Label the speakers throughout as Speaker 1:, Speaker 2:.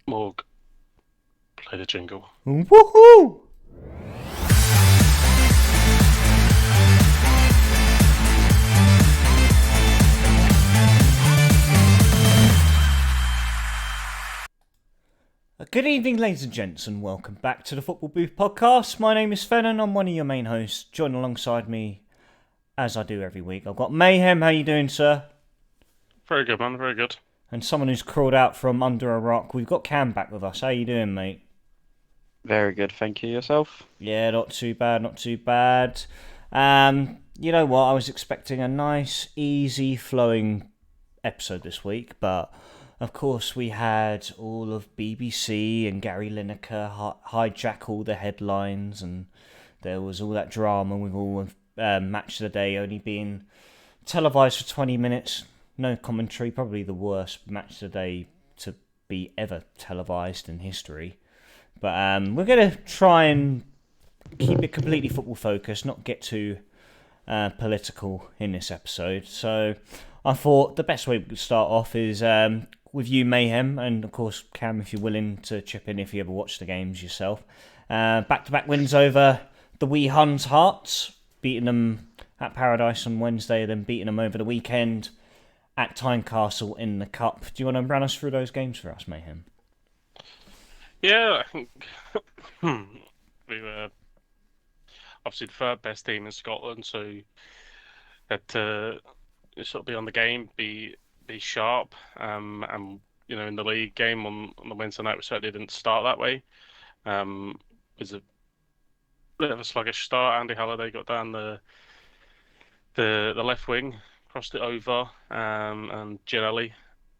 Speaker 1: Morg, play the jingle.
Speaker 2: Woohoo! Good evening, ladies and gents, and welcome back to the Football Booth podcast. My name is Fennon. I'm one of your main hosts. Join alongside me, as I do every week, I've got Mayhem. How you doing, sir?
Speaker 1: Very good, man. Very good.
Speaker 2: And someone who's crawled out from under a rock. We've got Cam back with us. How you doing, mate?
Speaker 3: Very good, thank you. Yourself?
Speaker 2: Yeah, not too bad, not too bad. You know what? I was expecting a nice, easy flowing episode this week, but of course we had all of BBC and Gary Lineker hijack all the headlines, and there was all that drama with all of Match of the Day only being televised for 20 minutes. No commentary, probably the worst Match of the Day to be ever televised in history. But we're going to try and keep it completely football focused, not get too political in this episode. So I thought the best way we could start off is with you, Mayhem, and of course, Cam, if you're willing to chip in if you ever watch the games yourself. Back-to-back wins over the Wee Huns Hearts, beating them at Paradise on Wednesday, then beating them over the weekend at Tynecastle in the Cup. Do you want to run us through those games for us, Mayhem?
Speaker 1: Yeah, I think we were obviously the third best team in Scotland, so had to sort of be on the game, be sharp. And in the league game on the Wednesday night, we certainly didn't start that way. It was a bit of a sluggish start. Andy Halliday got down the left wing, crossed it over, and Ginelli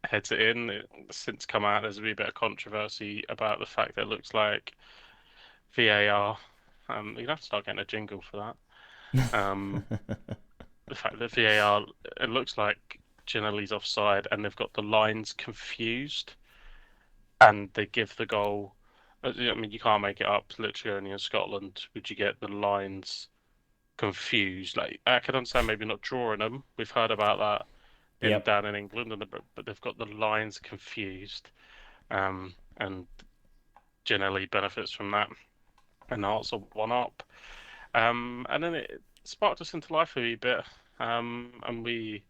Speaker 1: heads it in. It's since come out there's a wee bit of controversy about the fact that it looks like VAR. You'd have to start getting a jingle for that. The fact that VAR, it looks like Ginelli's offside, and they've got the lines confused, and they give the goal. I mean, you can't make it up. Literally, only in Scotland would you get the lines confused. Like, I can understand maybe not drawing them. We've heard about that in
Speaker 2: Yep.
Speaker 1: down in England, but they've got the lines confused. And Ginelli benefits from that, and Art's a one up. And then it sparked us into life a wee bit. And we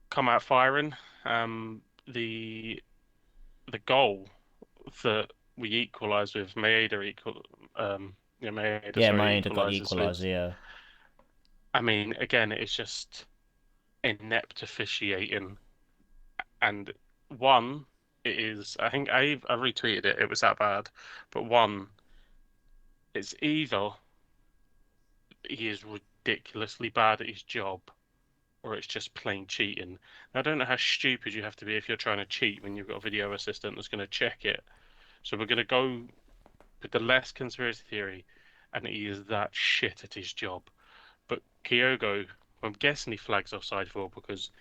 Speaker 1: come out firing. The goal that we equalise with Maeda Maeda,
Speaker 2: Yeah,
Speaker 1: sorry,
Speaker 2: Maeda got the
Speaker 1: equalises with.
Speaker 2: equaliser, yeah.
Speaker 1: I mean, again, it's just inept officiating. And one, it is. I think I retweeted it. It was that bad. But one, it's either he is ridiculously bad at his job, or it's just plain cheating. Now, I don't know how stupid you have to be if you're trying to cheat when you've got a video assistant that's going to check it. So we're going to go with the less conspiracy theory, and he is that shit at his job. But Kyogo, I'm guessing he flags offside for because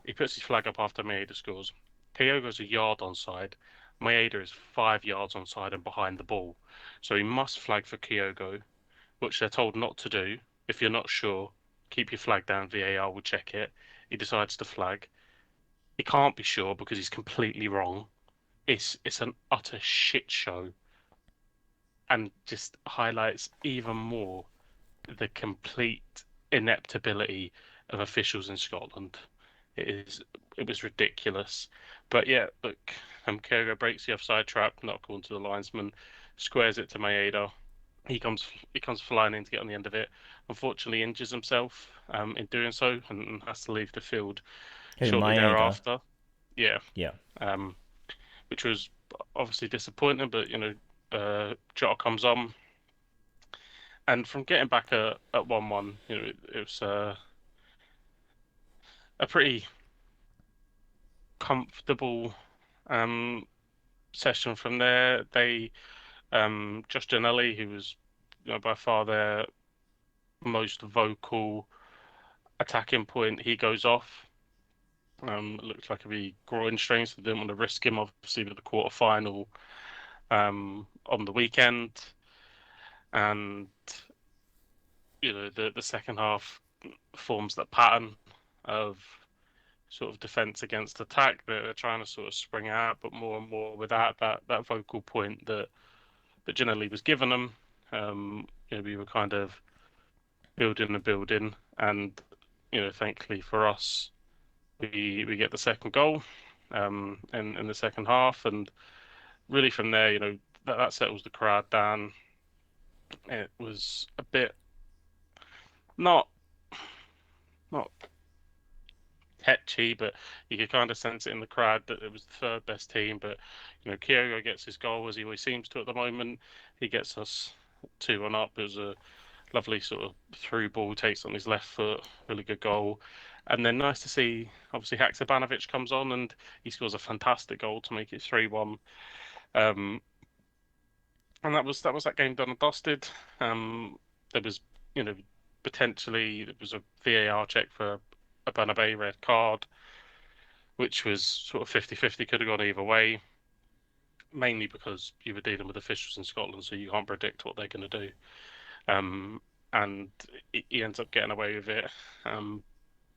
Speaker 1: he puts his flag up after Maeda scores. Kyogo's a yard onside. Maeda is 5 yards onside and behind the ball. So he must flag for Kyogo, which they're told not to do. If you're not sure, keep your flag down. VAR will check it. He decides to flag. He can't be sure because he's completely wrong. It's an utter shit show, and just highlights even more the complete ineptability of officials in Scotland. It was ridiculous. But yeah, look, Kyogo breaks the offside trap, not according to the linesman, squares it to Maeda. He comes flying in to get on the end of it. Unfortunately, injures himself in doing so and has to leave the field
Speaker 2: Who,
Speaker 1: shortly
Speaker 2: Maeda?
Speaker 1: thereafter. Yeah,
Speaker 2: Yeah.
Speaker 1: um, which was obviously disappointing, but Jota comes on, and from getting back at 1-1, it was a pretty comfortable um, session from there. Josh Janelli, who was by far their most vocal attacking point, he goes off. It looks like it'd be groin strains, so they didn't want to risk him, obviously, with the quarter final on the weekend. And the second half forms that pattern of sort of defense against attack that they're trying to sort of spring out, but more and more without that vocal point that generally was given them. We were kind of building and building, and thankfully for us, we get the second goal in the second half, and really from there, that settles the crowd down. It was a bit not not tetchy, but you could kind of sense it in the crowd that it was the third best team. But Kyogo gets his goal as he always seems to at the moment. He gets us 2-1 up. It was a lovely sort of through ball, takes on his left foot, really good goal. And then nice to see, obviously, Haksabanovic comes on and he scores a fantastic goal to make it 3-1. Um, and that was that game done and dusted. There was, you know, potentially there was a VAR check for a Banabe red card, which was sort of 50-50, could have gone either way, mainly because you were dealing with officials in Scotland, so you can't predict what they're going to do. Um, and he ends up getting away with it.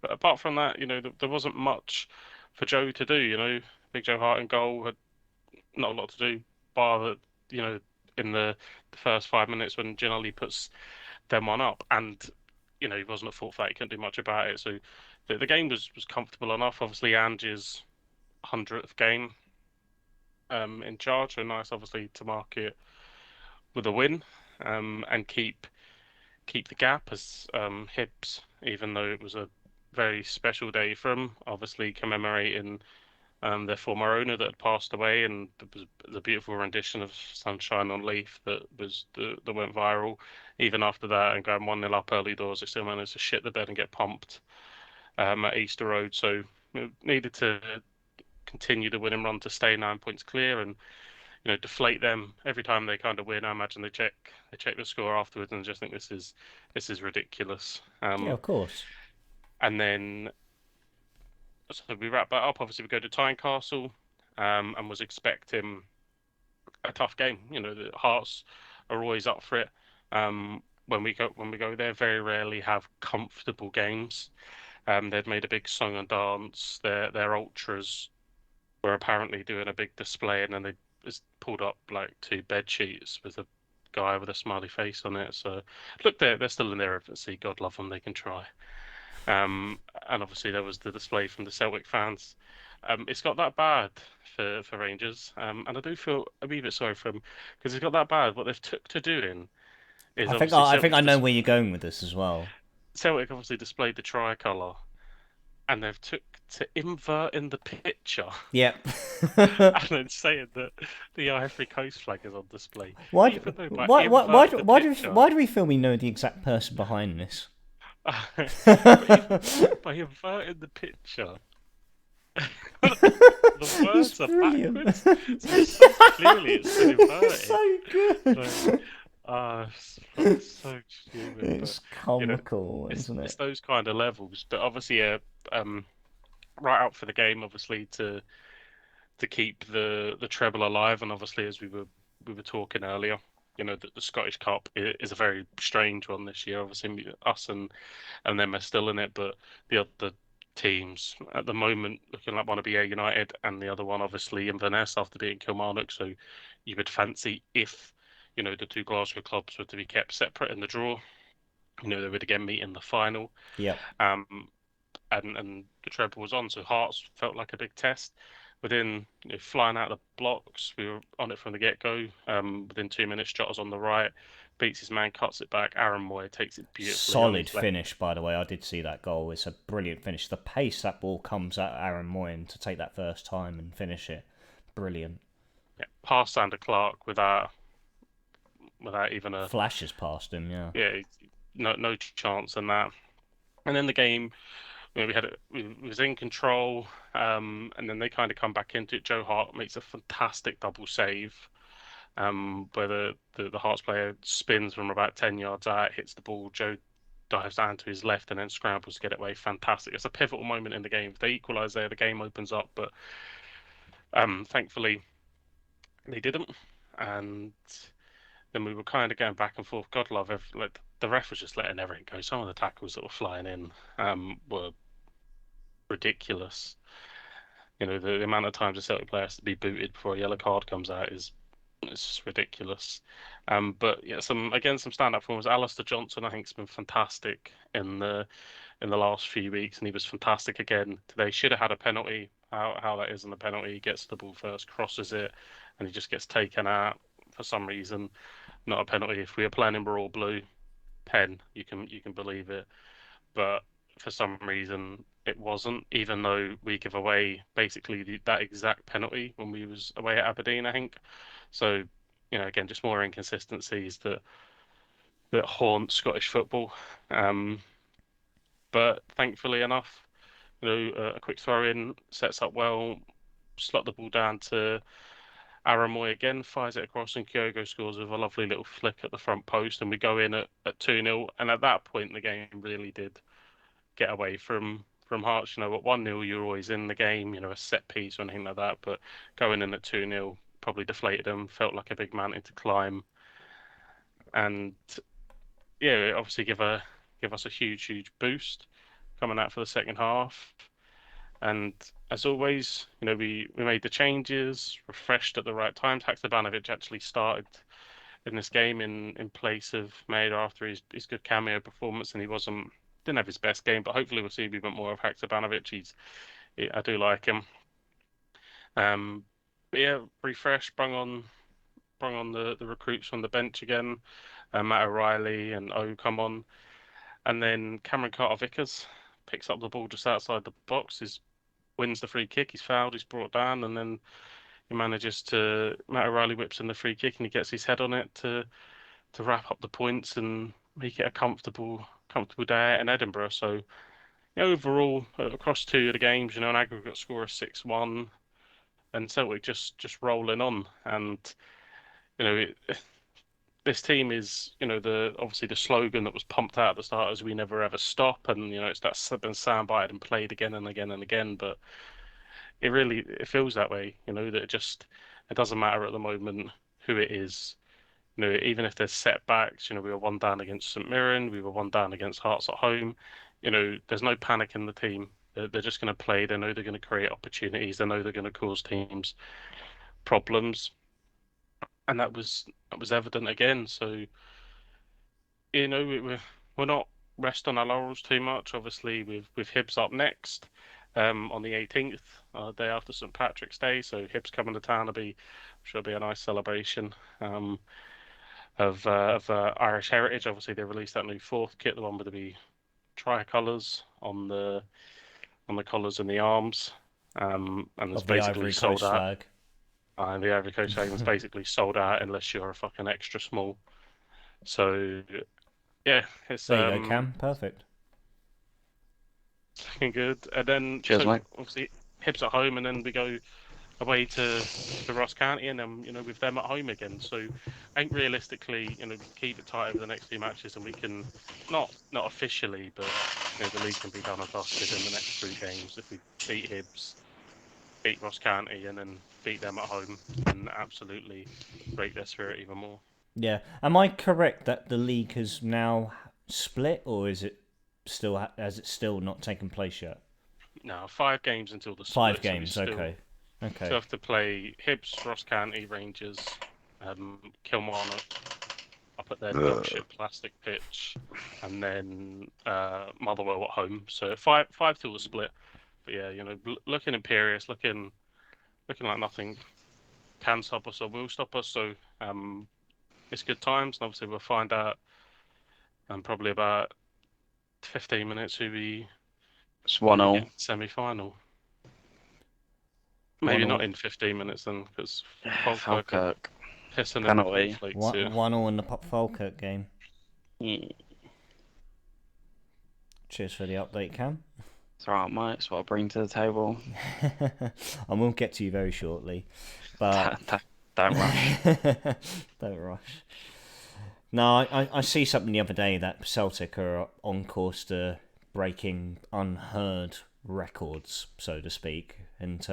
Speaker 1: But apart from that, there wasn't much for Joe to do. Big Joe Hart in goal had not a lot to do, bar that, in the first 5 minutes when Ginelli puts them one up, and he wasn't at fault for that. He couldn't do much about it. So the game was comfortable enough. Obviously, Ange's 100th game in charge, so nice, obviously, to mark it with a win and keep the gap as Hibs, even though it was a very special day for them, obviously commemorating their former owner that had passed away, and it was the beautiful rendition of "Sunshine on Leaf" that went viral. Even after that, and going 1-0 up early doors, they still managed to shit the bed and get pumped at Easter Road. So needed to continue the winning run to stay 9 points clear, and deflate them every time they kind of win. I imagine they check the score afterwards and just think this is ridiculous.
Speaker 2: Yeah, of course.
Speaker 1: And then so we wrap that up. Obviously, we go to Tynecastle, and was expecting a tough game. The Hearts are always up for it. When we go there, very rarely have comfortable games. They'd made a big song and dance. Their ultras were apparently doing a big display, and then they just pulled up like two bed sheets with a guy with a smiley face on it. So look, they're still in their infancy. God love them, they can try. And obviously there was the display from the Celtic fans. It's got that bad for Rangers, and I do feel a wee bit sorry for them because it's got that bad. What they've took to doing is obviously
Speaker 2: I think I know where you're going with this as well.
Speaker 1: Celtic obviously displayed the tricolour, and they've took to inverting the picture
Speaker 2: Yep.
Speaker 1: and then saying that the Ivory Coast flag is on display,
Speaker 2: why,
Speaker 1: even though by
Speaker 2: why, why, why,
Speaker 1: invert
Speaker 2: do-
Speaker 1: the picture,
Speaker 2: why do we feel we know the exact person behind this?
Speaker 1: by inverting the picture, the words
Speaker 2: It's
Speaker 1: are
Speaker 2: brilliant.
Speaker 1: backwards, so clearly it's been
Speaker 2: It's
Speaker 1: inverted.
Speaker 2: so good.
Speaker 1: Like, it's so stupid, but
Speaker 2: It's
Speaker 1: you know,
Speaker 2: comical,
Speaker 1: it's
Speaker 2: isn't
Speaker 1: it's
Speaker 2: it?
Speaker 1: those kind of levels. But obviously, right out for the game, obviously to keep the treble alive, and obviously as we were talking earlier, the Scottish Cup is a very strange one this year. Obviously, us and them are still in it, but the other teams at the moment looking like one to be A United, and the other one obviously Inverness after beating Kilmarnock. So you would fancy if the two Glasgow clubs were to be kept separate in the draw, they would again meet in the final.
Speaker 2: Yep.
Speaker 1: Um, and the treble was on, so Hearts felt like a big test. Within flying out of the blocks, we were on it from the get-go. Within 2 minutes, Jota's on the right, beats his man, cuts it back. Aaron Moy takes it beautifully on
Speaker 2: Solid
Speaker 1: his left.
Speaker 2: finish, by the way. I did see that goal. It's a brilliant finish. The pace that ball comes at Aaron Moyen to take that first time and finish it. Brilliant.
Speaker 1: Yeah, past Sander Clark without even a
Speaker 2: Flashes past him, yeah.
Speaker 1: yeah, no chance in that. And then the game, we was in control, and then they kind of come back into it. Joe Hart makes a fantastic double save, where the Hearts player spins from about 10 yards out, hits the ball. Joe dives down to his left and then scrambles to get it away. Fantastic! It's a pivotal moment in the game. If they equalise there, the game opens up, but thankfully they didn't, and then we were kind of going back and forth. God love like the ref was just letting everything go. Some of the tackles that were flying in were ridiculous. The amount of times a Celtic player has to be booted before a yellow card comes out is it's just ridiculous. But yeah, some stand-up performers. Alistair Johnson, I think, has been fantastic in the last few weeks, and he was fantastic again today. Should have had a penalty. How that isn't a penalty? He gets the ball first, crosses it, and he just gets taken out for some reason. Not a penalty. If we were playing in Royal Blue, pen, you can believe it. But for some reason, it wasn't. Even though we give away basically that exact penalty when we was away at Aberdeen, I think. So, again, just more inconsistencies that haunt Scottish football. Um, but thankfully enough, a quick throw in sets up well, slot the ball down to Aramoy again, fires it across, and Kyogo scores with a lovely little flick at the front post, and we go in at 2-0. And at that point, the game really did get away from Hearts. At 1-0, you're always in the game, a set piece or anything like that. But going in at 2-0 probably deflated them, felt like a big mountain to climb. And yeah, obviously give us a huge boost coming out for the second half. And as always, we made the changes, refreshed at the right time. Haksabanovic actually started in this game in place of Maeda after his good cameo performance, and he didn't have his best game, but hopefully we'll see a bit more of Haksabanovic. I do like him. But yeah, refresh, brung on the recruits from the bench again. Matt O'Reilly and O come on, and then Cameron Carter-Vickers picks up the ball just outside the box. Wins the free kick. He's fouled. He's brought down, and then he manages to Matt O'Reilly whips in the free kick, and he gets his head on it to wrap up the points and make it a comfortable day in Edinburgh. So overall, across two of the games, an aggregate score of 6-1, and Celtic just rolling on. And you know, it, this team is the obviously the slogan that was pumped out at the start is "We never ever stop," and it's been soundbited and played again and again and again, but it feels that way, that it doesn't matter at the moment who it is. Even if there's setbacks, we were one down against St Mirren, we were one down against Hearts at home. There's no panic in the team. They're just going to play. They know they're going to create opportunities. They know they're going to cause teams problems, and that was evident again. So we're not rest on our laurels too much. Obviously, with Hibs up next on the 18th, day after St Patrick's Day. So Hibs coming to town should be a nice celebration of Irish heritage. Obviously, they released that new fourth kit, the one with the tricolours on the collars and the arms, and it's
Speaker 2: Of the
Speaker 1: basically
Speaker 2: Ivory
Speaker 1: sold
Speaker 2: Coast
Speaker 1: out.
Speaker 2: flag.
Speaker 1: And the Ivory Coast flag is basically sold out unless you're a fucking extra small. So yeah, it's
Speaker 2: There you go, Cam. Perfect.
Speaker 1: looking good. And then
Speaker 3: Cheers,
Speaker 1: so
Speaker 3: mate.
Speaker 1: obviously Hibs at home, and then we go away to Ross County, and then with them at home again. So I think realistically, we can keep it tight over the next few matches, and we can not officially, but the league can be done and dusted in the next three games if we beat Hibs, beat Ross County, and then beat them at home, and absolutely break their spirit even more.
Speaker 2: Yeah. Am I correct that the league has now split, or is it still not taken place yet?
Speaker 1: Now 5 games until the
Speaker 2: Five
Speaker 1: split, so we
Speaker 2: games.
Speaker 1: still
Speaker 2: Okay. Okay.
Speaker 1: still have to play Hibs, Ross County, Rangers, Kilmarnock up at their dog shit plastic pitch, and then Motherwell at home. So five till the split. But yeah, looking imperious, looking like nothing can stop us or will stop us. So it's good times, and obviously we'll find out in probably about 15 minutes
Speaker 3: It's
Speaker 1: who we
Speaker 3: 1-0.
Speaker 1: get in the semi-final.
Speaker 2: One
Speaker 1: Maybe not
Speaker 2: all.
Speaker 1: in 15 minutes then, because Falkirk are
Speaker 3: Falkirk.
Speaker 1: pissing in the
Speaker 3: Penalty.
Speaker 1: cornflakes here.
Speaker 2: 1-1 in the Pop Falkirk game.
Speaker 3: Yeah.
Speaker 2: Cheers for the update, Cam.
Speaker 3: It's alright, mate. It's what I bring to the table.
Speaker 2: And we'll get to you very shortly. But
Speaker 3: Don't rush.
Speaker 2: don't rush. No, I see something the other day that Celtic are on course to breaking unheard records, so to speak. And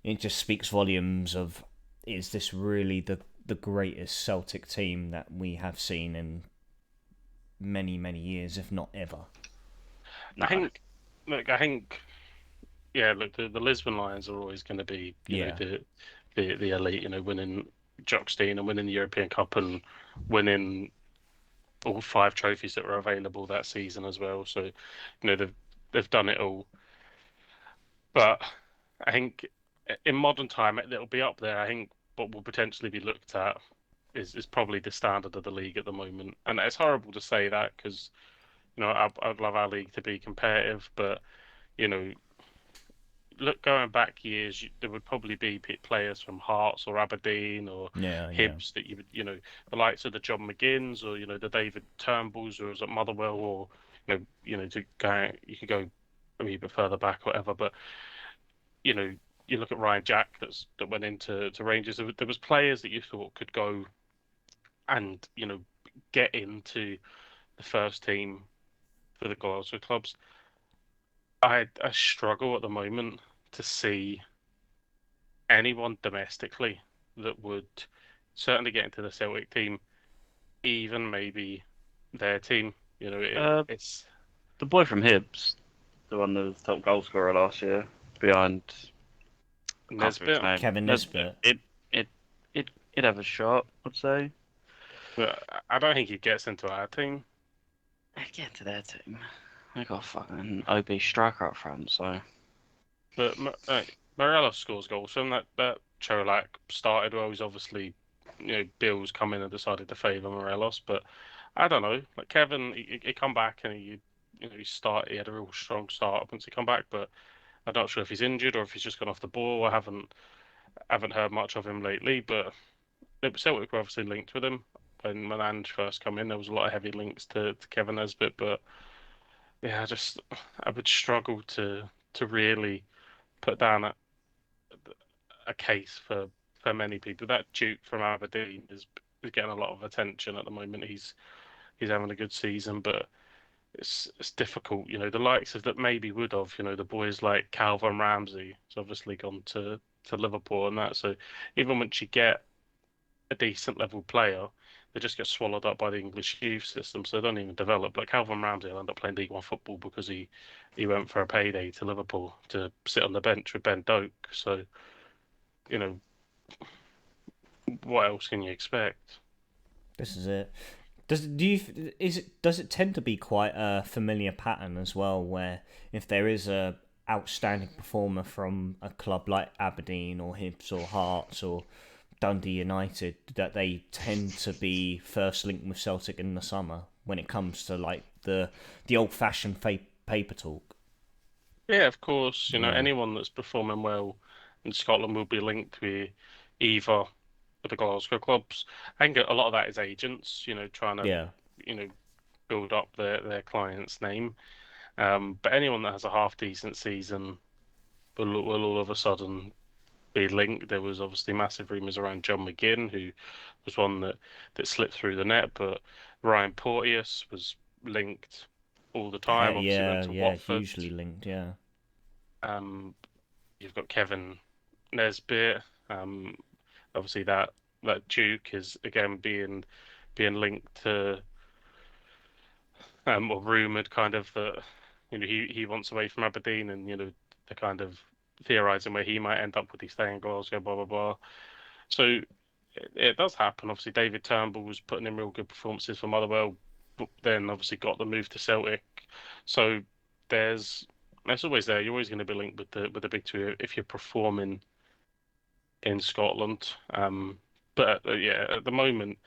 Speaker 2: it just speaks volumes of, is this really the greatest Celtic team that we have seen in many, many years, if not ever?
Speaker 3: No.
Speaker 1: I think look, I think yeah, look, the Lisbon Lions are always going to be,
Speaker 2: Yeah.
Speaker 1: the elite, winning Jockstein and winning the European Cup and winning all five trophies that were available that season as well. So, they've done it all. But I think in modern time it'll be up there. I think what will potentially be looked at is probably the standard of the league at the moment. And it's horrible to say that because, I'd love our league to be competitive, but you know, look going back years, there would probably be players from Hearts or Aberdeen or
Speaker 2: Yeah, yeah.
Speaker 1: Hibs that you would, the likes of the John McGinns or the David Turnbulls or was at Motherwell or to go, you could go a wee bit further back, or whatever. But you know, you look at Ryan Jack that went into Rangers. There was players that you thought could go and get into the first team for the Glasgow clubs. I struggle at the moment to see anyone domestically that would certainly get into the Celtic team, even maybe their team.
Speaker 3: Uh,
Speaker 1: It's
Speaker 3: the boy from Hibs, the one that was top goal scorer last year, behind I can't think of his
Speaker 1: Nesbit.
Speaker 3: name.
Speaker 2: Kevin Nesbitt.
Speaker 3: It it'd have a shot, I'd say.
Speaker 1: But I don't think he gets into our team.
Speaker 3: I'd get to their team. They got a fucking OB striker up front, so
Speaker 1: But Morelos scores goals from that Cholak started well. He's obviously, Bill's come in and decided to favour Morelos, but I don't know. Like Kevin, he come back and he had a real strong start once he come back, but I'm not sure if he's injured or if he's just gone off the ball. I haven't heard much of him lately, but Celtic were obviously linked with him when Ange first come in. There was a lot of heavy links to Kevin Nesbitt, but yeah, I would struggle to really put down a case for many people. That Duke from Aberdeen is getting a lot of attention at the moment. He's having a good season, but it's difficult. The likes of that maybe would have. The boys like Calvin Ramsey. He's obviously gone to Liverpool and that. So even once you get a decent level player, they just get swallowed up by the English youth system, so they don't even develop. Like Calvin Ramsey will end up playing League One football because he went for a payday to Liverpool to sit on the bench with Ben Doak. So you know what else can you expect?
Speaker 2: This is it. Does it tend to be quite a familiar pattern as well, where if there is a outstanding performer from a club like Aberdeen or Hibs or Hearts or Dundee United, that they tend to be first linked with Celtic in the summer when it comes to like the old fashioned paper talk.
Speaker 1: Yeah, of course.
Speaker 2: Yeah,
Speaker 1: Anyone that's performing well in Scotland will be linked with either of the Glasgow clubs. I think a lot of that is agents, trying to
Speaker 2: yeah.
Speaker 1: you know build up their client's name. But anyone that has a half decent season will all of a sudden be linked. There was obviously massive rumours around John McGinn, who was one that slipped through the net, but Ryan Porteous was linked all the time. Obviously went
Speaker 2: Yeah,
Speaker 1: to
Speaker 2: yeah,
Speaker 1: Watford.
Speaker 2: hugely linked. Yeah,
Speaker 1: Um, you've got Kevin Nesbitt. Um, obviously that Duke is again being linked to or rumoured kind of that he wants away from Aberdeen and the kind of theorising where he might end up with he staying in Glasgow, blah blah blah. So it does happen. Obviously, David Turnbull was putting in real good performances for Motherwell, but then obviously got the move to Celtic. So there's it's always there. You're always going to be linked with the big two if you're performing in Scotland. But yeah, at the moment,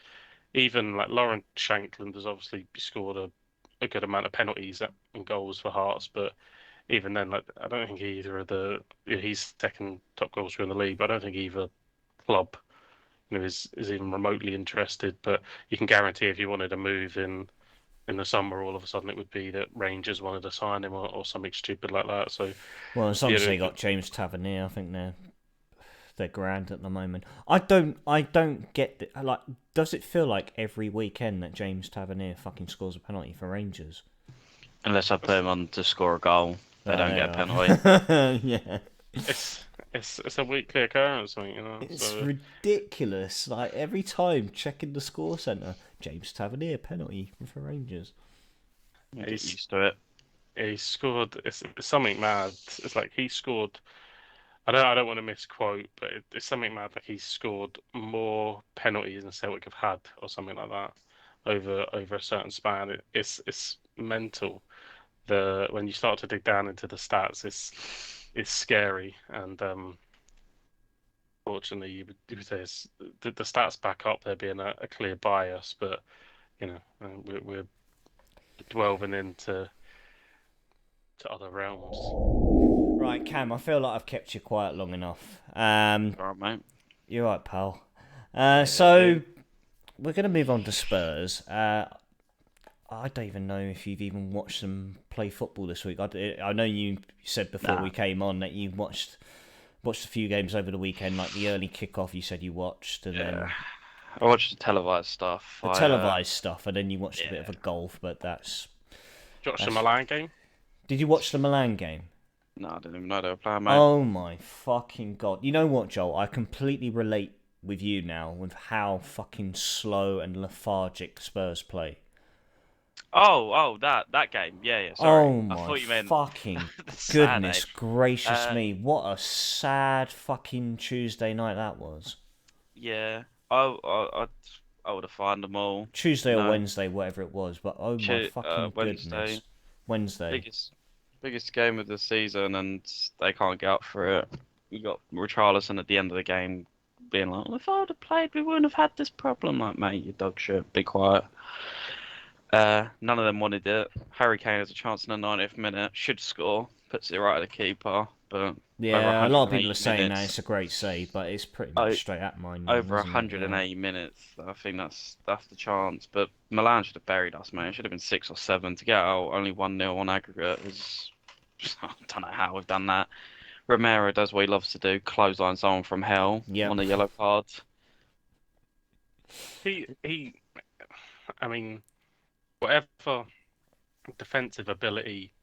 Speaker 1: even like Lauren Shankland has obviously scored a good amount of penalties and goals for Hearts, but even then, like I don't think either of he's second top goal scorer in the league, but I don't think either club is even remotely interested. But you can guarantee if you wanted to move in the summer, all of a sudden it would be that Rangers wanted to sign him or something stupid like that. So
Speaker 2: well, as long
Speaker 1: you
Speaker 2: as
Speaker 1: know,
Speaker 2: they got James Tavernier, I think they're grand at the moment. I don't get like. Does it feel like every weekend that James Tavernier fucking scores a penalty for Rangers?
Speaker 3: unless I put him on to score a goal, they
Speaker 2: Oh,
Speaker 3: don't
Speaker 2: there
Speaker 3: get a penalty.
Speaker 2: you are. Yeah,
Speaker 1: it's a weekly occurrence, I think.
Speaker 2: it's
Speaker 1: So
Speaker 2: ridiculous. Like every time checking the score centre, James Tavernier penalty for Rangers.
Speaker 3: You get
Speaker 1: he's
Speaker 3: used to it.
Speaker 1: He scored. It's something mad. It's like he scored. I don't want to misquote, but it's something mad. Like he scored more penalties than Celtic have had, or something like that, over a certain span. It's mental. The when you start to dig down into the stats, it's scary. And fortunately, you would say the stats back up there being a clear bias, but we're delving into other realms.
Speaker 2: Right, Cam, I feel like I've kept you quiet long enough.
Speaker 3: All right, mate.
Speaker 2: You're right, pal.
Speaker 3: Yeah,
Speaker 2: So
Speaker 3: dude.
Speaker 2: we're going to move on to Spurs. I don't even know if you've even watched them play football this week. I know you said before we
Speaker 3: Nah.
Speaker 2: came on that you watched a few games over the weekend, like the early kickoff. You said you watched, and
Speaker 3: Yeah.
Speaker 2: then
Speaker 3: I watched the televised stuff.
Speaker 2: the televised stuff, and then you watched a bit of
Speaker 3: Yeah.
Speaker 2: a golf. But
Speaker 1: Josh the
Speaker 2: that's.
Speaker 1: Milan game.
Speaker 2: Did you watch the Milan game?
Speaker 3: No, I didn't even know they were playing, mate.
Speaker 2: Oh my fucking god! You know what, Joel? I completely relate with you now with how fucking slow and lethargic Spurs play.
Speaker 3: That game. Yeah, yeah. Sorry,
Speaker 2: Oh
Speaker 3: I
Speaker 2: my
Speaker 3: thought you meant
Speaker 2: fucking
Speaker 3: the Saturday.
Speaker 2: goodness gracious
Speaker 3: Uh,
Speaker 2: me! What a sad fucking Tuesday night that was.
Speaker 3: yeah. I would have found them all.
Speaker 2: Tuesday or
Speaker 3: No,
Speaker 2: Wednesday, whatever it was, but oh my fucking goodness.
Speaker 3: Wednesday,
Speaker 2: Wednesday.
Speaker 3: biggest game of the season, and they can't get up for it. You got Richarlison at the end of the game being like, "Well, if I would have played, we wouldn't have had this problem." Like, mate, you dog shit. Be quiet. None of them wanted it. Harry Kane has a chance in the 90th minute, should score, puts it right at the keeper, but over
Speaker 2: Yeah, a lot of people are
Speaker 3: 180
Speaker 2: saying that it's
Speaker 3: minutes.
Speaker 2: a great save, but it's pretty
Speaker 3: I
Speaker 2: much straight at mine now,
Speaker 3: Over
Speaker 2: isn't it? Yeah.
Speaker 3: 180 minutes. I think that's the chance. But Milan should have buried us, man. It should have been 6 or 7 to get out. Only 1-0 on aggregate was. I don't know how we've done that. Romero does what he loves to do: clothesline someone from hell on
Speaker 2: Yep.
Speaker 3: the yellow card.
Speaker 1: He. I mean, whatever defensive ability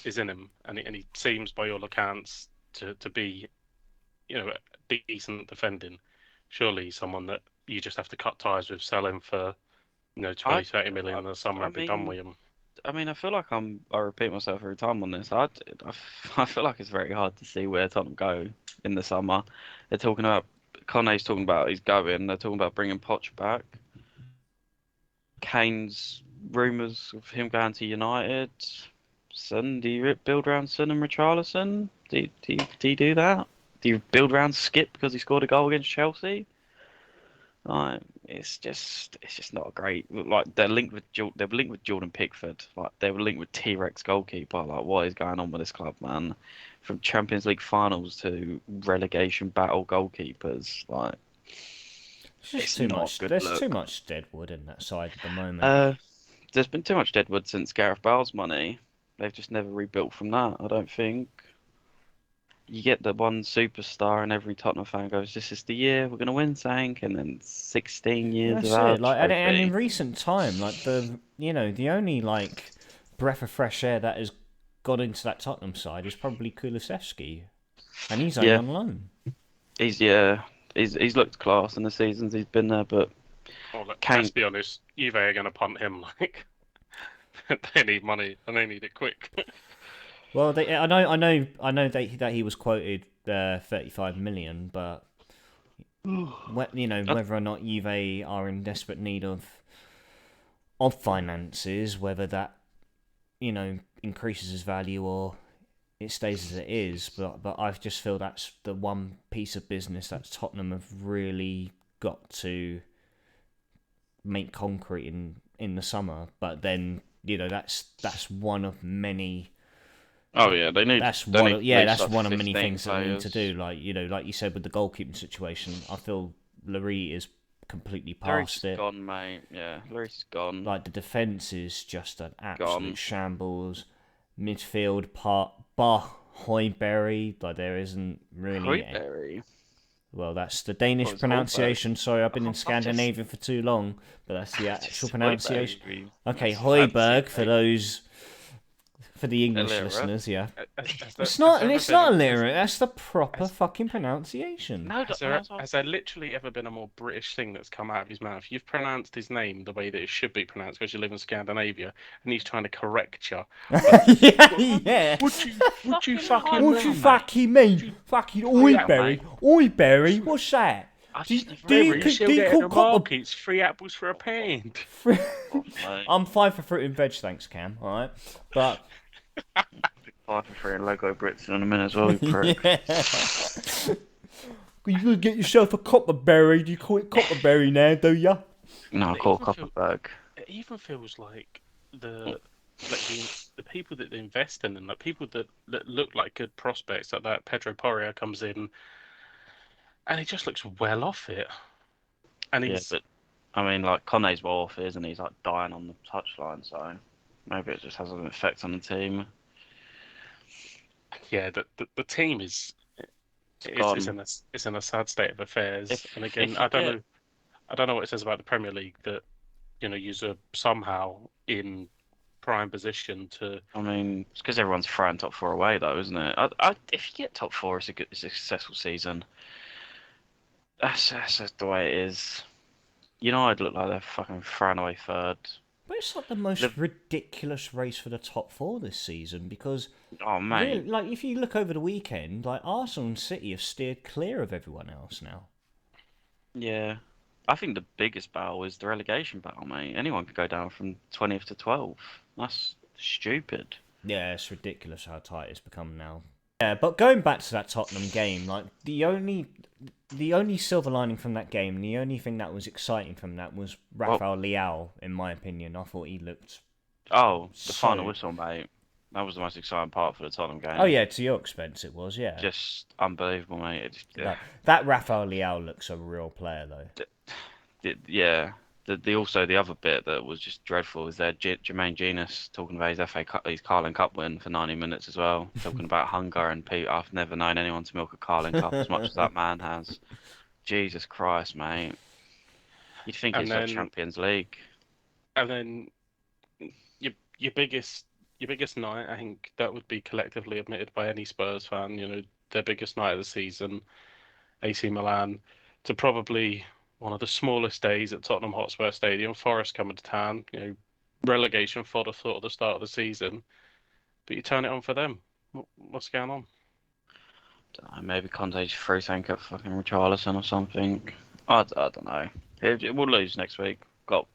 Speaker 1: is in him, and he seems by all accounts to be, decent defending. Surely he's someone that you just have to cut ties with, sell him for,
Speaker 3: I,
Speaker 1: 20, 30 million
Speaker 3: I,
Speaker 1: in the summer
Speaker 3: I
Speaker 1: and be done
Speaker 3: mean,
Speaker 1: with him.
Speaker 3: I feel like I repeat myself every time on this. I feel like it's very hard to see where Tottenham go in the summer. They're talking about Conne's talking about he's going. They're talking about bringing Poch back. Kane's rumours of him going to United. Son, do you build around Son and Richarlison? Do you do that? Do you build around Skip because he scored a goal against Chelsea? Like, it's just not a great. Like they're linked with Jordan Pickford. Like they were linked with T-Rex goalkeeper. Like what is going on with this club, man? From Champions League finals to relegation battle goalkeepers. Like
Speaker 2: It's just
Speaker 3: it's
Speaker 2: too
Speaker 3: not a
Speaker 2: much.
Speaker 3: good
Speaker 2: There's too
Speaker 3: look.
Speaker 2: much deadwood in that side at the moment.
Speaker 3: Uh, there's been too much deadwood since Gareth Bale's money. They've just never rebuilt from that, I don't think. You get the one superstar, and every Tottenham fan goes, "This is the year we're gonna win something," and then 16 years
Speaker 2: That's
Speaker 3: without
Speaker 2: it.
Speaker 3: a
Speaker 2: Like, and in
Speaker 3: trophy.
Speaker 2: recent time, like the only like breath of fresh air that has got into that Tottenham side is probably Kulusevski, and he's only
Speaker 3: Yeah,
Speaker 2: on loan.
Speaker 3: yeah, he's looked class in the seasons he's been there, but
Speaker 1: Well, let's
Speaker 3: Kane,
Speaker 1: be honest, Juve are going to punt him. Like they need money and they need it quick.
Speaker 2: Well, I know that he was quoted 35 million, but
Speaker 3: I,
Speaker 2: whether or not Juve are in desperate need of finances, whether that increases his value or it stays as it is. But I just feel that's the one piece of business that Tottenham have really got to make concrete in the summer. But then that's one of many.
Speaker 3: oh yeah,
Speaker 2: That's
Speaker 3: they
Speaker 2: one
Speaker 3: need
Speaker 2: of
Speaker 3: at
Speaker 2: yeah,
Speaker 3: least
Speaker 2: that's
Speaker 3: like
Speaker 2: one of many
Speaker 3: 15
Speaker 2: things that they need to
Speaker 3: players.
Speaker 2: do. Like you said with the goalkeeping situation, I feel Larry is completely
Speaker 3: Lloris
Speaker 2: past
Speaker 3: is
Speaker 2: it.
Speaker 3: gone, mate. Yeah, Lloris is gone,
Speaker 2: Like the defense is just an absolute
Speaker 3: gone.
Speaker 2: shambles. Midfield part bar Hoiberry, like there isn't really.
Speaker 3: Højbjerg.
Speaker 2: Well, that's the
Speaker 3: What
Speaker 2: Danish
Speaker 3: was Højbjerg?
Speaker 2: pronunciation. Sorry, I've been in
Speaker 3: I've just,
Speaker 2: Scandinavia for too long, but that's the
Speaker 3: I've
Speaker 2: actual
Speaker 3: just
Speaker 2: pronunciation.
Speaker 3: Højbjerg.
Speaker 2: Okay,
Speaker 3: That's fancy,
Speaker 2: Hoiberg for
Speaker 3: mate.
Speaker 2: those For the English
Speaker 3: illiterate.
Speaker 2: listeners, yeah.
Speaker 1: Has, has there ever
Speaker 2: It's
Speaker 1: been
Speaker 2: not
Speaker 1: a
Speaker 2: illiterate. That's the proper
Speaker 1: has,
Speaker 2: fucking pronunciation.
Speaker 3: No, that's what.
Speaker 1: has there literally ever been a more British thing that's come out of his mouth? You've pronounced his name the way that it should be pronounced because you live in Scandinavia, and he's trying to correct you. Like,
Speaker 2: Yeah,
Speaker 1: what,
Speaker 2: yeah.
Speaker 1: what you
Speaker 3: Fucking
Speaker 1: fucking
Speaker 2: What you
Speaker 1: mean?
Speaker 3: mate.
Speaker 2: fucking
Speaker 1: What
Speaker 2: mean?
Speaker 1: you
Speaker 2: Fucking
Speaker 1: free
Speaker 2: oi
Speaker 1: apple,
Speaker 2: berry,
Speaker 3: Mate,
Speaker 2: oi berry. What's that?
Speaker 3: I
Speaker 2: Do you,
Speaker 3: just never
Speaker 2: do you,
Speaker 1: Berry, you
Speaker 3: agreed.
Speaker 1: still
Speaker 2: do you
Speaker 1: get in
Speaker 2: call
Speaker 1: the
Speaker 2: copper?
Speaker 1: markets, free apples for a pound.
Speaker 3: Oh, mate.
Speaker 2: I'm fine for fruit and veg, thanks, Cam. All right, but
Speaker 3: 5 for 3 and Lego bricks in a minute as well, you prick.
Speaker 2: yeah. You gonna get yourself a copper berry? Do you call it copper berry now? Do ya?
Speaker 3: No, I
Speaker 1: But
Speaker 3: call it Copperberg.
Speaker 1: it even feels like the people that invest in them, like people that look like good prospects, like that Pedro Porro comes in and he just looks well off it. And
Speaker 3: Yeah,
Speaker 1: he's
Speaker 3: but I mean, like Conne's well off, isn't he? He's like dying on the touchline, so maybe it just has an effect on the team.
Speaker 1: yeah, the team
Speaker 3: It's gone.
Speaker 1: is in a sad state of affairs. And again,
Speaker 3: If you get,
Speaker 1: I don't know what it says about the Premier League that you're somehow in prime position to.
Speaker 3: I mean, it's because everyone's throwing top four away, though, isn't it? If you get top four, it's a successful season. That's just the way it is. United look like they're fucking throwing away third.
Speaker 2: But it's like the most
Speaker 3: Liv-
Speaker 2: ridiculous race for the top four this season because
Speaker 3: oh,
Speaker 2: really,
Speaker 3: mate.
Speaker 2: like if you look over the weekend, like Arsenal and City have steered clear of everyone else now.
Speaker 3: Yeah. I think the biggest battle is the relegation battle, mate. Anyone could go down from 20th to 12th. That's stupid.
Speaker 2: Yeah, it's ridiculous how tight it's become now. Yeah, but going back to that Tottenham game, like the only silver lining from that game, and the only thing that was exciting from that was
Speaker 3: Well,
Speaker 2: Rafael Leao, in my opinion. I thought he looked
Speaker 3: oh, the final
Speaker 2: so.
Speaker 3: whistle, mate. That was the most exciting part for the Tottenham
Speaker 2: Oh
Speaker 3: game.
Speaker 2: yeah, to your expense it was, yeah.
Speaker 3: Just unbelievable, mate.
Speaker 2: No, that Rafael Leao looks a real player though.
Speaker 3: Yeah. The other bit that was just dreadful is there Jermaine Genius talking about his FA Cup, his Carling Cup win for 90 minutes as well, talking about hunger and I've never known anyone to milk a Carling Cup as much as that man has. Jesus Christ, mate. You'd think
Speaker 1: And
Speaker 3: it's like
Speaker 1: then
Speaker 3: Champions League.
Speaker 1: and then your biggest night, I think that would be collectively admitted by any Spurs fan. Their biggest night of the season, AC Milan, to probably one of the smallest days at Tottenham Hotspur Stadium. Forest coming to town, relegation fodder thought at the start of the season, but you turn it on for them. What's going on?
Speaker 3: Dunno, maybe Conte's free tank at fucking Richarlison or something. I don't know. We'll lose next week. Got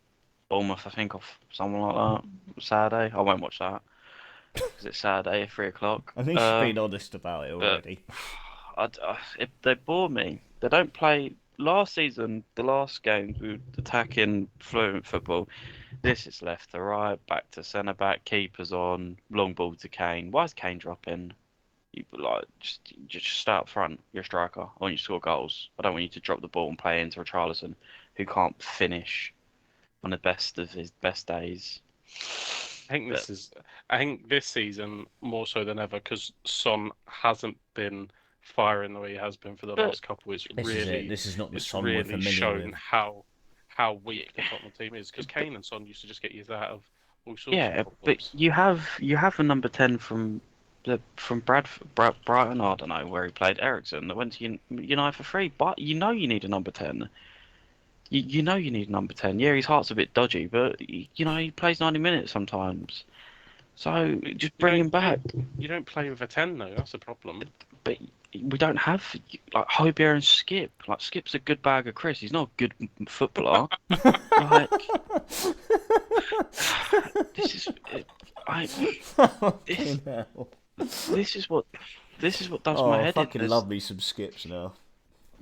Speaker 3: Bournemouth, I think, off someone like that. Saturday. I won't watch that because it's Saturday at 3 o'clock.
Speaker 2: I think you've been honest about it
Speaker 3: But
Speaker 2: already.
Speaker 3: they bore me. They don't play. Last season, the last games, we were attacking fluent football. This is left to right, back to centre back, keepers on, long ball to Kane. Why is Kane dropping? You like just start up front. You're a striker. I want you to score goals. I don't want you to drop the ball and play into Richarlison, who can't finish on the best of his best days.
Speaker 1: I think
Speaker 3: But
Speaker 1: I think this season more so than ever because Son hasn't been firing the way he has been for the
Speaker 3: but
Speaker 1: last couple.
Speaker 2: This is it. This is not the
Speaker 1: It's
Speaker 2: Son we're
Speaker 1: really
Speaker 2: familiar
Speaker 1: shown
Speaker 2: with.
Speaker 1: how weak the Tottenham team is because Kane and Son used to just get you out of all sorts of
Speaker 3: yeah, but
Speaker 1: problems.
Speaker 3: you have a number 10 from Brighton. I don't know where he played Ericsson that went to United for free. But you need a number 10. You know you need a number 10. Yeah, his heart's a bit dodgy, but he plays 90 minutes sometimes. So just
Speaker 1: You
Speaker 3: bring
Speaker 1: don't
Speaker 3: him
Speaker 1: you
Speaker 3: back.
Speaker 1: don't you don't play with a 10 though. That's a problem.
Speaker 3: But we don't have like Hobie and Skip. Like Skip's a good bag of Chris. He's not a good footballer. Like this is I this
Speaker 2: Fucking hell.
Speaker 3: this is what does my
Speaker 2: Oh,
Speaker 3: head in.
Speaker 2: fucking love me some skips now.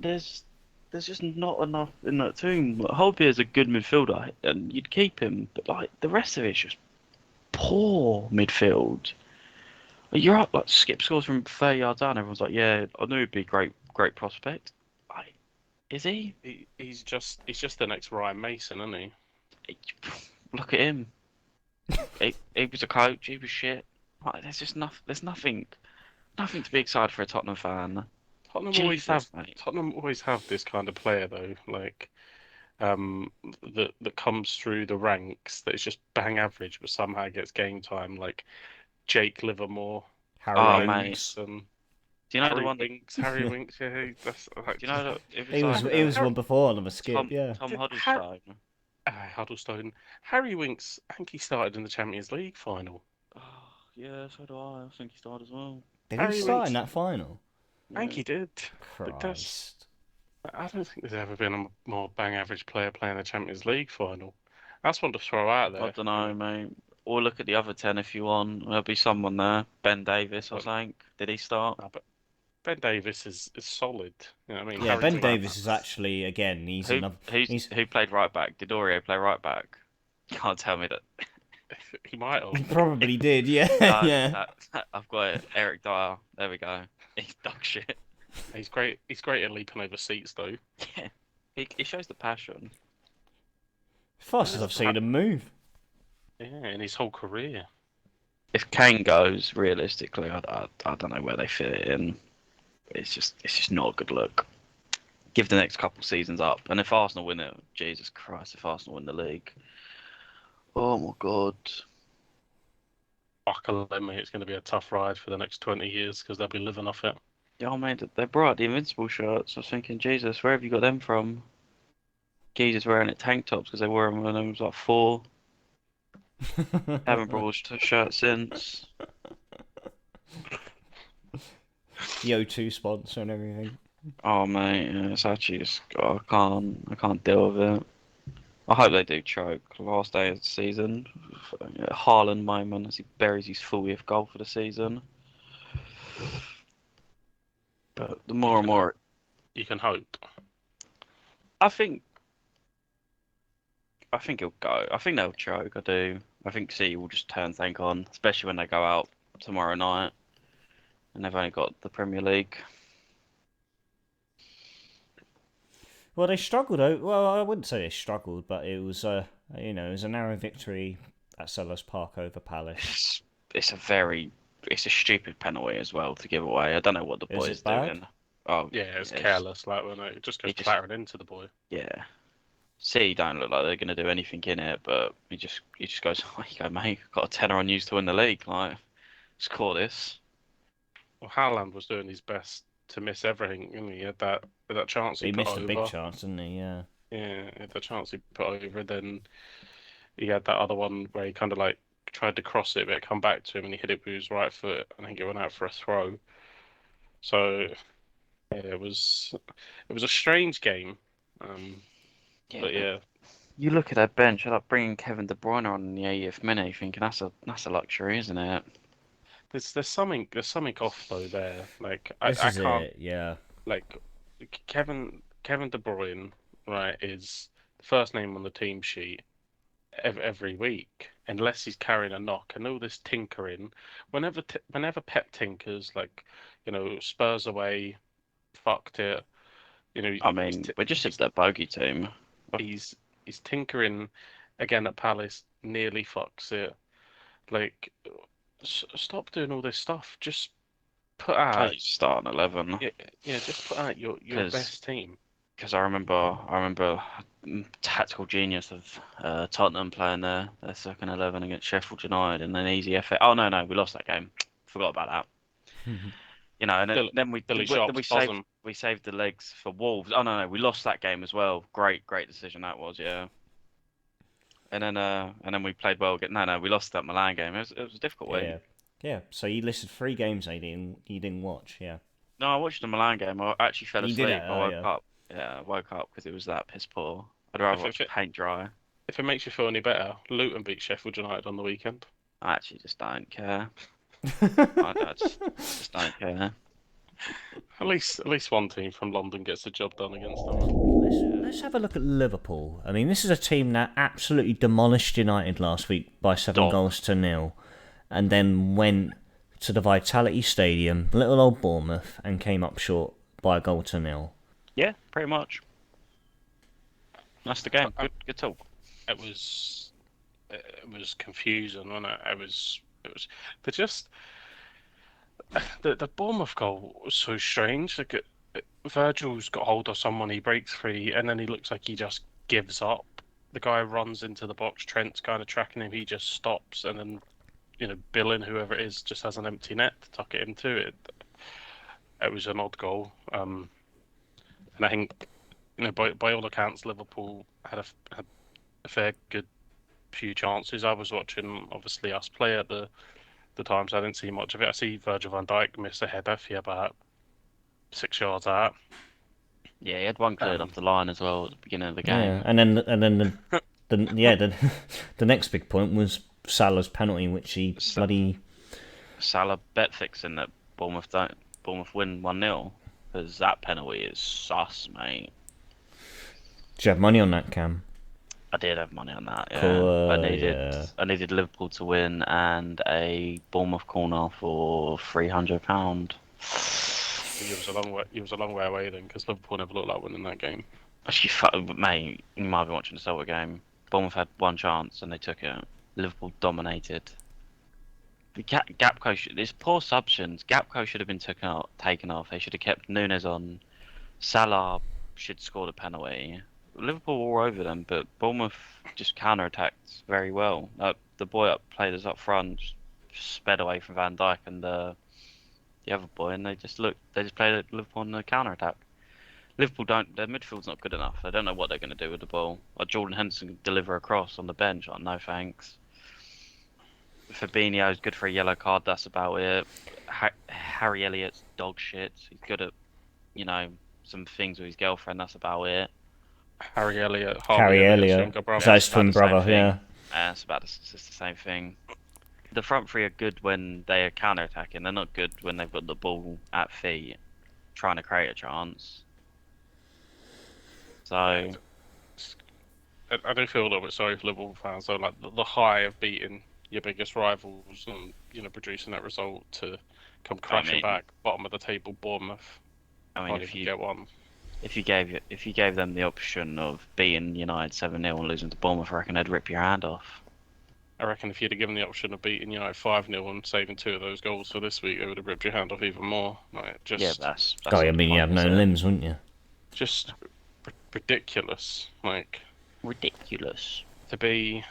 Speaker 3: There's there's just not enough in that team. Like, Hobie is a good midfielder, and you'd keep him, but like the rest of it's just poor midfield. You're up like Skip scores from 30 yards out. And everyone's like, yeah, I knew he'd be a great prospect. Like, is he?
Speaker 1: He's just the next Ryan Mason, isn't he?
Speaker 3: Look at him. He was a coach. He was shit. Like, there's just nothing. There's nothing to be excited for a Tottenham fan. Jesus, mate.
Speaker 1: Tottenham always have this kind of player though, like that comes through the ranks that is just bang average but somehow gets game time. Like Jake Livermore,
Speaker 2: Harry
Speaker 3: Oh,
Speaker 1: Harry
Speaker 3: mate.
Speaker 2: Winks.
Speaker 1: Winks, and
Speaker 3: Do you know the
Speaker 1: Harry
Speaker 3: one that?
Speaker 1: Winks, Harry Winks. Yeah, that's like
Speaker 3: Do you know that it was
Speaker 2: It was
Speaker 3: like
Speaker 2: it was one before on a skip,
Speaker 3: Tom
Speaker 2: yeah.
Speaker 3: Tom
Speaker 1: Harry,
Speaker 3: Huddlestone?
Speaker 1: Huddlestone. Harry Winks. I think he started in the Champions League final.
Speaker 3: Oh, yeah, so do I. I think he started as well.
Speaker 2: Did he
Speaker 1: Harry
Speaker 2: start in
Speaker 1: Winks.
Speaker 2: that final?
Speaker 1: I think
Speaker 3: Yeah.
Speaker 1: he did. Like that's.
Speaker 2: Christ.
Speaker 1: I don't think there's ever been a more bang average player playing the Champions League final. That's one to throw out
Speaker 3: I
Speaker 1: there.
Speaker 3: don't know, mate. Or look at the other 10 if you want. There'll be someone there. Ben Davis, I
Speaker 1: But,
Speaker 3: think. Did he start?
Speaker 1: no, but Ben Davis is solid. You know what I mean?
Speaker 2: Yeah,
Speaker 1: Harry
Speaker 2: Ben
Speaker 1: Winks.
Speaker 2: Davis is actually again. He's another. He's
Speaker 3: Who played right back? Did Aurier play right back? You can't tell me that.
Speaker 1: He might have.
Speaker 2: he probably did. Yeah,
Speaker 3: No,
Speaker 2: yeah.
Speaker 3: I've got it. Eric Dyer. There we go. He's dog shit.
Speaker 1: He's great. He's great at leaping over seats, though.
Speaker 3: Yeah. He shows the passion.
Speaker 2: Fastest I've seen him move.
Speaker 1: Yeah, in his whole career.
Speaker 3: If Kane goes, realistically, I don't know where they fit it in. It's just not a good look. Give the next couple seasons up, and if Arsenal win it, Jesus Christ, if Arsenal win the league, oh my God.
Speaker 1: Buckle in, mate. It's going to be a tough ride for the next 20 years because they'll be living off it.
Speaker 3: Yeah, I mean, they brought out the Invincible shirts. I was thinking, Jesus, where have you got them from? Geezers wearing it tank tops because they wore them when I was like 4. Haven't brought a shirt since.
Speaker 2: The O2 sponsor and everything.
Speaker 3: Oh mate, yeah, it's actually just I can't deal with it. I hope they do choke. Last day of the season, Haaland moment as he buries his 40th goal for the season. But the more and more,
Speaker 1: You can hope.
Speaker 3: I think I think he'll go. I think they'll choke. I do. I think City will just turn things on, especially when they go out tomorrow night and they've only got the Premier League.
Speaker 2: Well, they struggled. Well, I wouldn't say they struggled, but it was it was a narrow victory at Sellers Park over Palace.
Speaker 3: It's a very it's a stupid penalty as well to give away. I don't know what the
Speaker 2: Is
Speaker 3: boy's
Speaker 2: it bad?
Speaker 3: doing. Oh,
Speaker 1: Yeah, it's
Speaker 3: yes.
Speaker 1: careless. Like when it just goes
Speaker 3: He just
Speaker 1: clattering into the boy.
Speaker 3: yeah. City don't look like they're going to do anything in it, but he just goes, oh, you go, mate. Got a tenner on you to win the league. Like, score this.
Speaker 1: Well, Haaland was doing his best to miss everything, and he had that chance he
Speaker 2: He
Speaker 1: put
Speaker 2: missed a big
Speaker 1: over.
Speaker 2: chance, didn't he? Yeah.
Speaker 1: Yeah, he had the chance he put over. Then he had that other one where he kind of like tried to cross it, but it come back to him, and he hit it with his right foot. I think it went out for a throw. So yeah, it was a strange game.
Speaker 3: Yeah,
Speaker 1: But
Speaker 3: but
Speaker 1: yeah,
Speaker 3: you look at that bench, like bringing Kevin De Bruyne on in the 80th minute, you're thinking that's a luxury, isn't it?
Speaker 1: there's something off though there. Like
Speaker 2: This
Speaker 1: I
Speaker 2: is
Speaker 1: can't
Speaker 2: it. Yeah.
Speaker 1: like Kevin De Bruyne, right, is the first name on the team sheet every week, unless he's carrying a knock and all this tinkering. Whenever Pep tinkers, like Spurs away, fucked it.
Speaker 3: I
Speaker 1: He's
Speaker 3: mean,
Speaker 1: t
Speaker 3: we're just
Speaker 1: he's
Speaker 3: that bogey team.
Speaker 1: he's he's tinkering again at Palace, nearly fucks it. Like, stop doing all this stuff. Just put
Speaker 3: I
Speaker 1: out,
Speaker 3: just start an 11
Speaker 1: yeah, yeah, just put out your
Speaker 3: because
Speaker 1: best team.
Speaker 3: I remember tactical genius of Tottenham playing their second 11 against Sheffield United in an easy FA. Oh no, we lost that game. Forgot about that. And
Speaker 1: Bill,
Speaker 3: then we
Speaker 1: Billy
Speaker 3: then
Speaker 1: Sharp's bosom.
Speaker 3: we saved the legs for Wolves. Oh no, we lost that game as well. Great decision that was, yeah. And then we played well. No, we lost that Milan game. It was a difficult
Speaker 2: Yeah.
Speaker 3: week.
Speaker 2: Yeah. So you listed 3 games that you didn't watch. Yeah.
Speaker 3: No, I watched the Milan game. I actually fell
Speaker 2: You did
Speaker 3: asleep.
Speaker 2: it.
Speaker 3: I
Speaker 2: Oh
Speaker 3: woke
Speaker 2: yeah.
Speaker 3: up. Yeah, I woke up because it was that piss poor. I'd rather
Speaker 1: If
Speaker 3: watch
Speaker 1: it
Speaker 3: paint dry.
Speaker 1: if it makes you feel any better, Luton beat Sheffield United on the weekend.
Speaker 3: I actually just don't care. I just don't care.
Speaker 1: At least one team from London gets the job done against them.
Speaker 2: Let's have a look at Liverpool. I mean, this is a team that absolutely demolished United last week by 7 goals to 0, and then went to the Vitality Stadium, little old Bournemouth, and came up short by a goal to 0.
Speaker 3: Yeah, pretty much. That's the game.
Speaker 1: I-
Speaker 3: Good talk.
Speaker 1: It was confusing, wasn't it? It was. They just the Bournemouth goal was so strange. Like Virgil's got hold of someone, he breaks free, and then he looks like he just gives up. The guy runs into the box. Trent's kind of tracking him. He just stops, and then Billing, whoever it is, just has an empty net to tuck it into. It was an odd goal. And I think by all accounts, Liverpool had a fair good few chances. I was watching obviously us play at the times. I didn't see much of it. I see Virgil van Dijk miss a header for about 6 yards out.
Speaker 3: Yeah, he had one cleared off
Speaker 1: Um,
Speaker 3: the line as well at the beginning of the
Speaker 2: Yeah,
Speaker 3: game.
Speaker 2: and then the next big point was Salah's penalty, which he
Speaker 3: S-
Speaker 2: bloody
Speaker 3: Salah bet fixing that Bournemouth win 1-0 because that penalty is sus, mate.
Speaker 2: did you have money on that, Cam?
Speaker 3: I did have money on that, yeah.
Speaker 2: Yeah.
Speaker 3: I needed Liverpool to win and a Bournemouth corner for £300.
Speaker 1: he was a long way. He was a long way away then, because Liverpool never looked like winning that game.
Speaker 3: Actually, mate, you might be watching the Celtic game. Bournemouth had one chance and they took it. Liverpool dominated. The Gapco there's poor substitutions. Gapco should have been taken off. They should have kept Nunes on. Salah should score the penalty. Liverpool were all over them, but Bournemouth just counter-attacked very well. The boy up played us up front, just sped away from Van Dijk and the other boy, and they just played Liverpool on the counter-attack. Liverpool don't. Their midfield's not good enough. They don't know what they're going to do with the ball. Like Jordan Henderson can deliver a cross on the bench. Like, no thanks. Fabinho's good for a yellow card. That's about it. Harry Elliott's dog shit. He's good at, you know, some things with his girlfriend. That's about it.
Speaker 1: Harry Elliott, Harvey
Speaker 2: Harry
Speaker 1: Elliott's
Speaker 2: Elliott,
Speaker 1: younger
Speaker 2: is
Speaker 1: brother.
Speaker 2: that
Speaker 3: Yeah,
Speaker 2: his
Speaker 3: it's about
Speaker 2: twin
Speaker 3: the same
Speaker 2: brother?
Speaker 3: thing.
Speaker 2: Yeah.
Speaker 3: It's just the same thing. The front three are good when they are counter-attacking. They're not good when they've got the ball at feet, trying to create a chance. So
Speaker 1: I do feel a little bit sorry for Liverpool fans though. Like the high of beating your biggest rivals and producing that result to come
Speaker 3: I
Speaker 1: crashing
Speaker 3: mean,
Speaker 1: back bottom of the table, Bournemouth
Speaker 3: I mean,
Speaker 1: can't even get one.
Speaker 3: if you gave them the option of beating United 7-0 and losing to Bournemouth, I reckon they'd rip your hand off.
Speaker 1: I reckon if you'd have given the option of beating United 5-0 and saving two of those goals for this week, they would have ripped your hand off even more. Like
Speaker 3: Yeah,
Speaker 1: just,
Speaker 3: that's
Speaker 2: Oh, I
Speaker 3: not the
Speaker 2: mean, you have
Speaker 3: point, is
Speaker 2: no
Speaker 3: it?
Speaker 2: limbs, wouldn't you?
Speaker 1: just ridiculous. Like
Speaker 3: Ridiculous.
Speaker 1: to be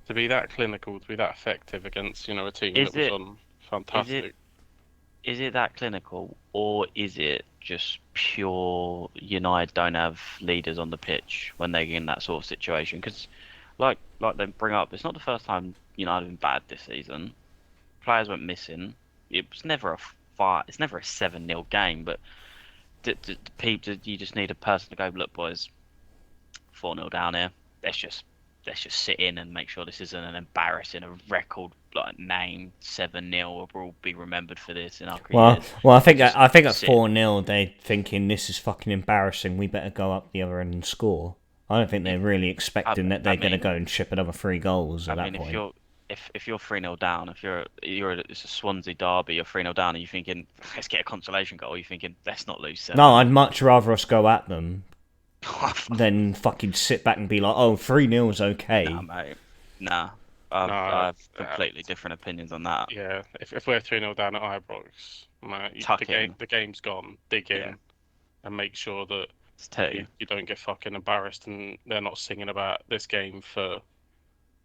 Speaker 1: that clinical, to be that effective against a team
Speaker 3: Is
Speaker 1: that was
Speaker 3: it?
Speaker 1: on
Speaker 3: Is it?
Speaker 1: fantastic.
Speaker 3: Is it that clinical, or is it just pure United don't have leaders on the pitch when they're in that sort of situation? Because, like they bring up, it's not the first time United have been bad this season. Players went missing. It was never a fight. It's never a 7-0 game. But you just need a person to go, look, boys, 4-0 down here. Let's just sit in and make sure this isn't an embarrassing a record like name 7-0. We'll all be remembered for this in our
Speaker 2: Well,
Speaker 3: careers.
Speaker 2: well, I think
Speaker 3: Just
Speaker 2: at
Speaker 3: sit.
Speaker 2: 4-0 they're thinking this is fucking embarrassing. We better go up the other end and score. I don't think they're really
Speaker 3: I,
Speaker 2: expecting that
Speaker 3: I
Speaker 2: they're going to go
Speaker 3: mean,
Speaker 2: and chip another 3 goals
Speaker 3: I
Speaker 2: at that
Speaker 3: mean,
Speaker 2: point.
Speaker 3: if you're 3-0 down, if it's a Swansea derby, you're 3-0 down, and you're thinking let's get a consolation goal. You're thinking let's not lose
Speaker 2: No,
Speaker 3: 7.
Speaker 2: I'd much rather us go at them than fucking sit back and be like, oh, 3-0 is
Speaker 3: Nah,
Speaker 2: okay.
Speaker 3: mate. Nah. I
Speaker 1: No,
Speaker 3: have completely different opinions on that.
Speaker 1: yeah. If we're 3-0 down at Ibrox,
Speaker 3: Tuck in.
Speaker 1: the game's gone. Dig
Speaker 3: Yeah.
Speaker 1: in and make sure that
Speaker 3: It's 2.
Speaker 1: you don't get fucking embarrassed and they're not singing about this game for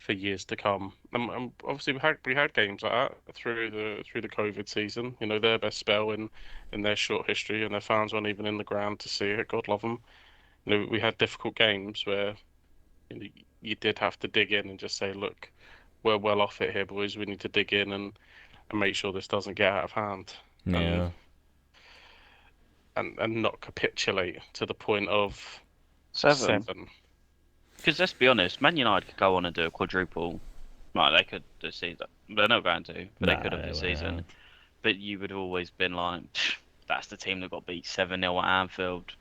Speaker 1: years to come. And obviously we had games like that through the COVID season. Their best spell in their short history, and their fans weren't even in the ground to see it. God love them. We had difficult games where you, know, you did have to dig in and just say, look, we're well off it here, boys. We need to dig in and make sure this doesn't get out of hand. And
Speaker 2: Yeah.
Speaker 1: and not capitulate to the point of
Speaker 3: 7.
Speaker 1: 7.
Speaker 3: Because let's be honest, Man United could go on and do a quadruple. Right, they could this season. They're not going to, but they could have this season. But you would have always been like, that's the team that got beat 7-0 at Anfield.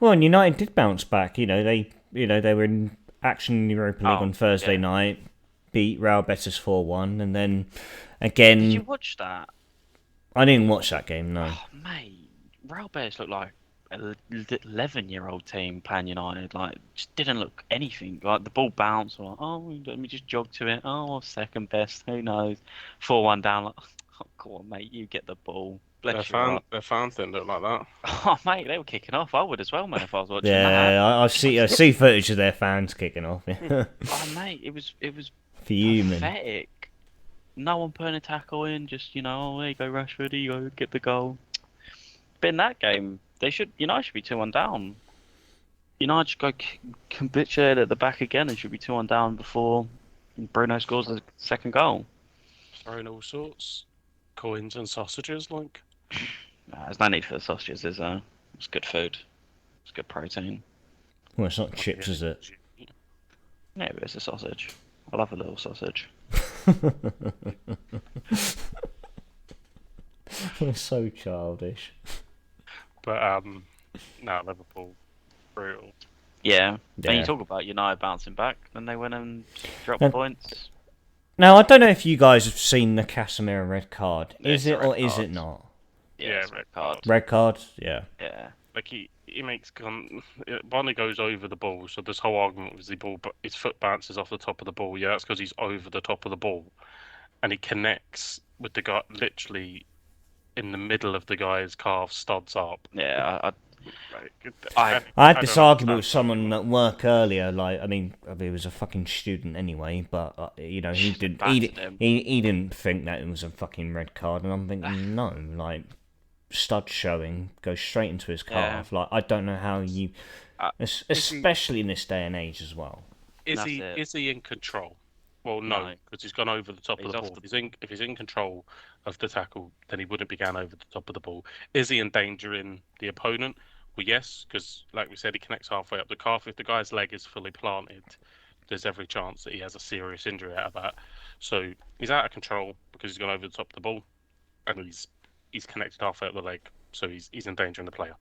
Speaker 2: Well, and United did bounce back. They were in action in the Europa League
Speaker 3: Oh,
Speaker 2: on Thursday
Speaker 3: yeah.
Speaker 2: night, beat Real Betis 4-1, and then
Speaker 3: Did you
Speaker 2: again,
Speaker 3: watch that?
Speaker 2: I didn't watch that game. No.
Speaker 3: Oh, mate, Real Betis looked like an 11-year-old team playing United. Like, just didn't look anything. Like, the ball bounced. Like, oh, let me just jog to it. Oh, second best. Who knows? 4-1 down. Like, oh, come on, mate, you get the ball. Bless your heart.
Speaker 1: Their fans didn't look like that.
Speaker 3: Oh, mate, they were kicking off. I would as well, mate, if I was watching that.
Speaker 2: Yeah, I see footage of their fans kicking off. Yeah.
Speaker 3: Oh, mate, it was
Speaker 2: Fuming.
Speaker 3: Pathetic. No one putting a tackle in. Just oh, there you go, Rashford. There you go, get the goal. But in that game, United should be 2-1 down. United should go capitulate at the back again and should be 2-1 down before Bruno scores the second goal.
Speaker 1: Throwing all sorts, coins and sausages, like.
Speaker 3: There's no need for the sausages, is there? It's good food. It's good protein.
Speaker 2: Well, it's not chips, is it?
Speaker 3: Yeah, but it's a sausage. I love a little sausage.
Speaker 2: We're so childish.
Speaker 1: But no, Liverpool brutal.
Speaker 3: Yeah. And you
Speaker 2: Yeah.
Speaker 3: talk about United bouncing back, then they went and dropped
Speaker 2: And-
Speaker 3: points.
Speaker 2: Now, I don't know if you guys have seen the Casemiro red card. Is
Speaker 3: It's a
Speaker 2: it
Speaker 3: red
Speaker 2: or is
Speaker 3: card.
Speaker 2: it not?
Speaker 3: Yeah, it's a red card.
Speaker 2: Red card? Yeah.
Speaker 3: Yeah.
Speaker 1: Like he makes Bonner goes over the ball, so this whole argument was the ball, but his foot bounces off the top of the ball. Yeah, that's because he's over the top of the ball, and he connects with the guy literally in the middle of the guy's calf, studs up.
Speaker 3: Yeah,
Speaker 1: I
Speaker 2: I had this
Speaker 1: don't
Speaker 2: argument with
Speaker 1: understand
Speaker 2: someone
Speaker 1: that.
Speaker 2: at work earlier. Like, I mean, he was a fucking student anyway, but he didn't.
Speaker 3: Battered him.
Speaker 2: He didn't think that it was a fucking red card, and I'm thinking, no, like, stud showing goes straight into his calf. Like, I don't know how you, especially in this day and age as well.
Speaker 1: Is
Speaker 3: That's
Speaker 1: he
Speaker 3: it.
Speaker 1: is he in control? Well, no,
Speaker 3: No.
Speaker 1: because he's gone over the top of
Speaker 3: He's
Speaker 1: the
Speaker 3: off
Speaker 1: ball.
Speaker 3: the-
Speaker 1: If he's in control of the tackle, then he wouldn't be going over the top of the ball. Is he endangering the opponent? Well, yes, because like we said, he connects halfway up the calf. If the guy's leg is fully planted, there's every chance that he has a serious injury out of that. So he's out of control because he's gone over the top of the ball, and he's connected halfway up the leg, so he's endangering the player.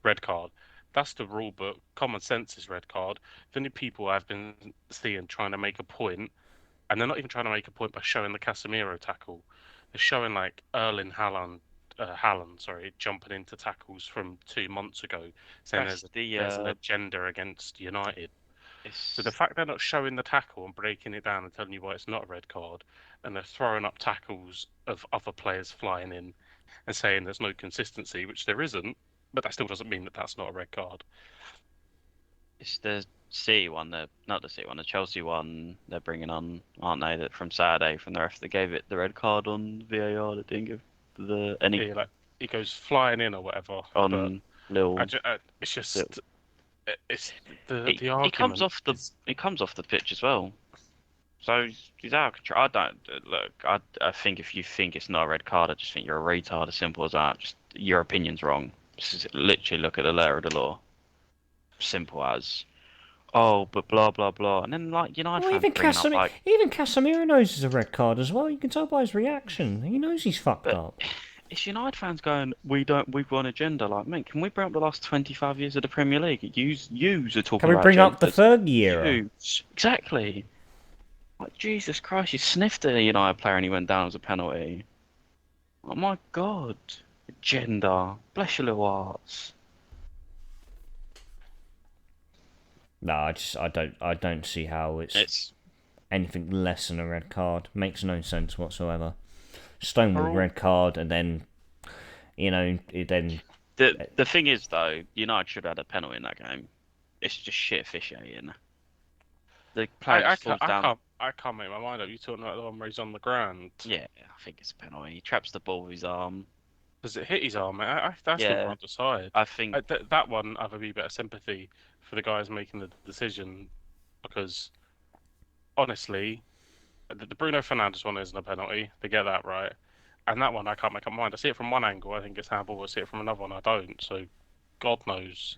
Speaker 1: Red card. That's the rule book. Common sense is red card. The only people I've been seeing trying to make a point, and they're not even trying to make a point by showing the Casemiro tackle. They're showing like Erling Haaland, sorry, jumping into tackles from 2 months ago, saying
Speaker 3: That's
Speaker 1: there's an agenda against United. So the
Speaker 3: it's,
Speaker 1: fact they're not showing the tackle and breaking it down and telling you why it's not a red card, and they're throwing up tackles of other players flying in and saying there's no consistency, which there isn't, but that still doesn't mean that that's not a red card.
Speaker 3: it's the City one, not the City one, the Chelsea one they're bringing on, aren't they? That from Saturday, from the ref that gave it the red card on VAR that didn't give any
Speaker 1: Yeah, like he goes flying in or whatever, but
Speaker 3: on Lil.
Speaker 1: it's just
Speaker 3: Lil.
Speaker 1: it's the
Speaker 3: He
Speaker 1: argument.
Speaker 3: comes off the pitch as well. So he's out of control. I don't look. I think if you think it's not a red card, I just think you're a retard. As simple as that. Just your opinion's wrong. Just literally look at the letter of the law. Simple as. Oh, but blah blah blah. And then like United
Speaker 2: Well,
Speaker 3: fans bringing up like,
Speaker 2: even Casemiro knows it's a red card as well. You can tell by his reaction. He knows he's fucked
Speaker 3: but
Speaker 2: up.
Speaker 3: it's United fans going, we've got an agenda. Like, mate, can we bring up the last 25 years of the Premier League? Yous are talking
Speaker 2: Can we
Speaker 3: about
Speaker 2: bring up the
Speaker 3: agendas.
Speaker 2: Fergie era?
Speaker 3: Yous. Exactly. Like, Jesus Christ, you sniffed at a United player and he went down as a penalty. Oh my God. Agenda. Bless your little hearts.
Speaker 2: No, I don't see how it's anything less than a red card. Makes no sense whatsoever. Stonewall red card, and then
Speaker 3: The thing is though, United should have had a penalty in that game. It's just shit officiating. The player just falls down.
Speaker 1: I can't make my mind up. You're talking about the one where he's on the ground.
Speaker 3: Yeah, I think it's a penalty. He traps the ball with his arm.
Speaker 1: Does it hit his arm? That's
Speaker 3: Yeah.
Speaker 1: the one to decide.
Speaker 3: I think
Speaker 1: That one, I have a wee bit of sympathy for the guys making the decision, because honestly, the Bruno Fernandes one isn't a penalty. They get that right. And that one, I can't make up my mind. I see it from one angle, I think it's handball. I see it from another one, I don't. So, God knows.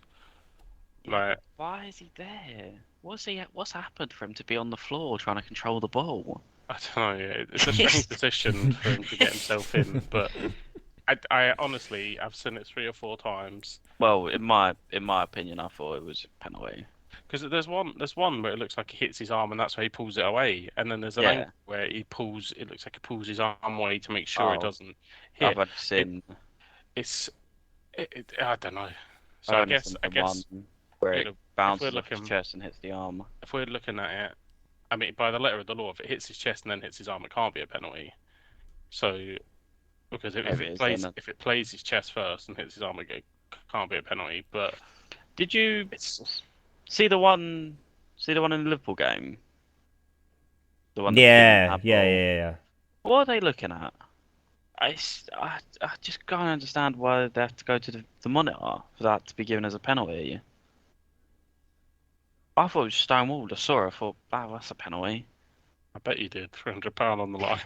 Speaker 1: Like,
Speaker 3: why is he there? What's happened for him to be on the floor trying to control the ball?
Speaker 1: I don't know. It's a strange position for him to get himself in. But I honestly, I've seen it 3 or 4 times.
Speaker 3: Well, in my opinion, I thought it was a penalty.
Speaker 1: Because there's one where it looks like he hits his arm and that's why he pulls it away, and then there's an
Speaker 3: Yeah.
Speaker 1: angle where it looks like he pulls his arm away to make sure it
Speaker 3: Oh,
Speaker 1: doesn't hit.
Speaker 3: I've seen.
Speaker 1: I don't know. So
Speaker 3: I've
Speaker 1: I
Speaker 3: only
Speaker 1: guess
Speaker 3: seen the one where
Speaker 1: you
Speaker 3: it
Speaker 1: know,
Speaker 3: bounces off his chest and hits the arm.
Speaker 1: if we're looking at it, I mean, by the letter of the law, if it hits his chest and then hits his arm, it can't be a penalty. So because if
Speaker 3: Maybe
Speaker 1: it
Speaker 3: it is,
Speaker 1: plays
Speaker 3: then.
Speaker 1: if it plays his chest first and hits his arm, it can't be a penalty. But
Speaker 3: Did you
Speaker 1: it's
Speaker 3: see the one? See the one in the Liverpool game The one that didn't
Speaker 2: Yeah,
Speaker 3: have
Speaker 2: yeah,
Speaker 3: ball.
Speaker 2: yeah, yeah.
Speaker 3: What are they looking at? I just can't understand why they have to go to the monitor for that to be given as a penalty. I thought it was stonewalled. I saw it. I thought, wow, that's a penalty.
Speaker 1: I bet you did. £300 on the line.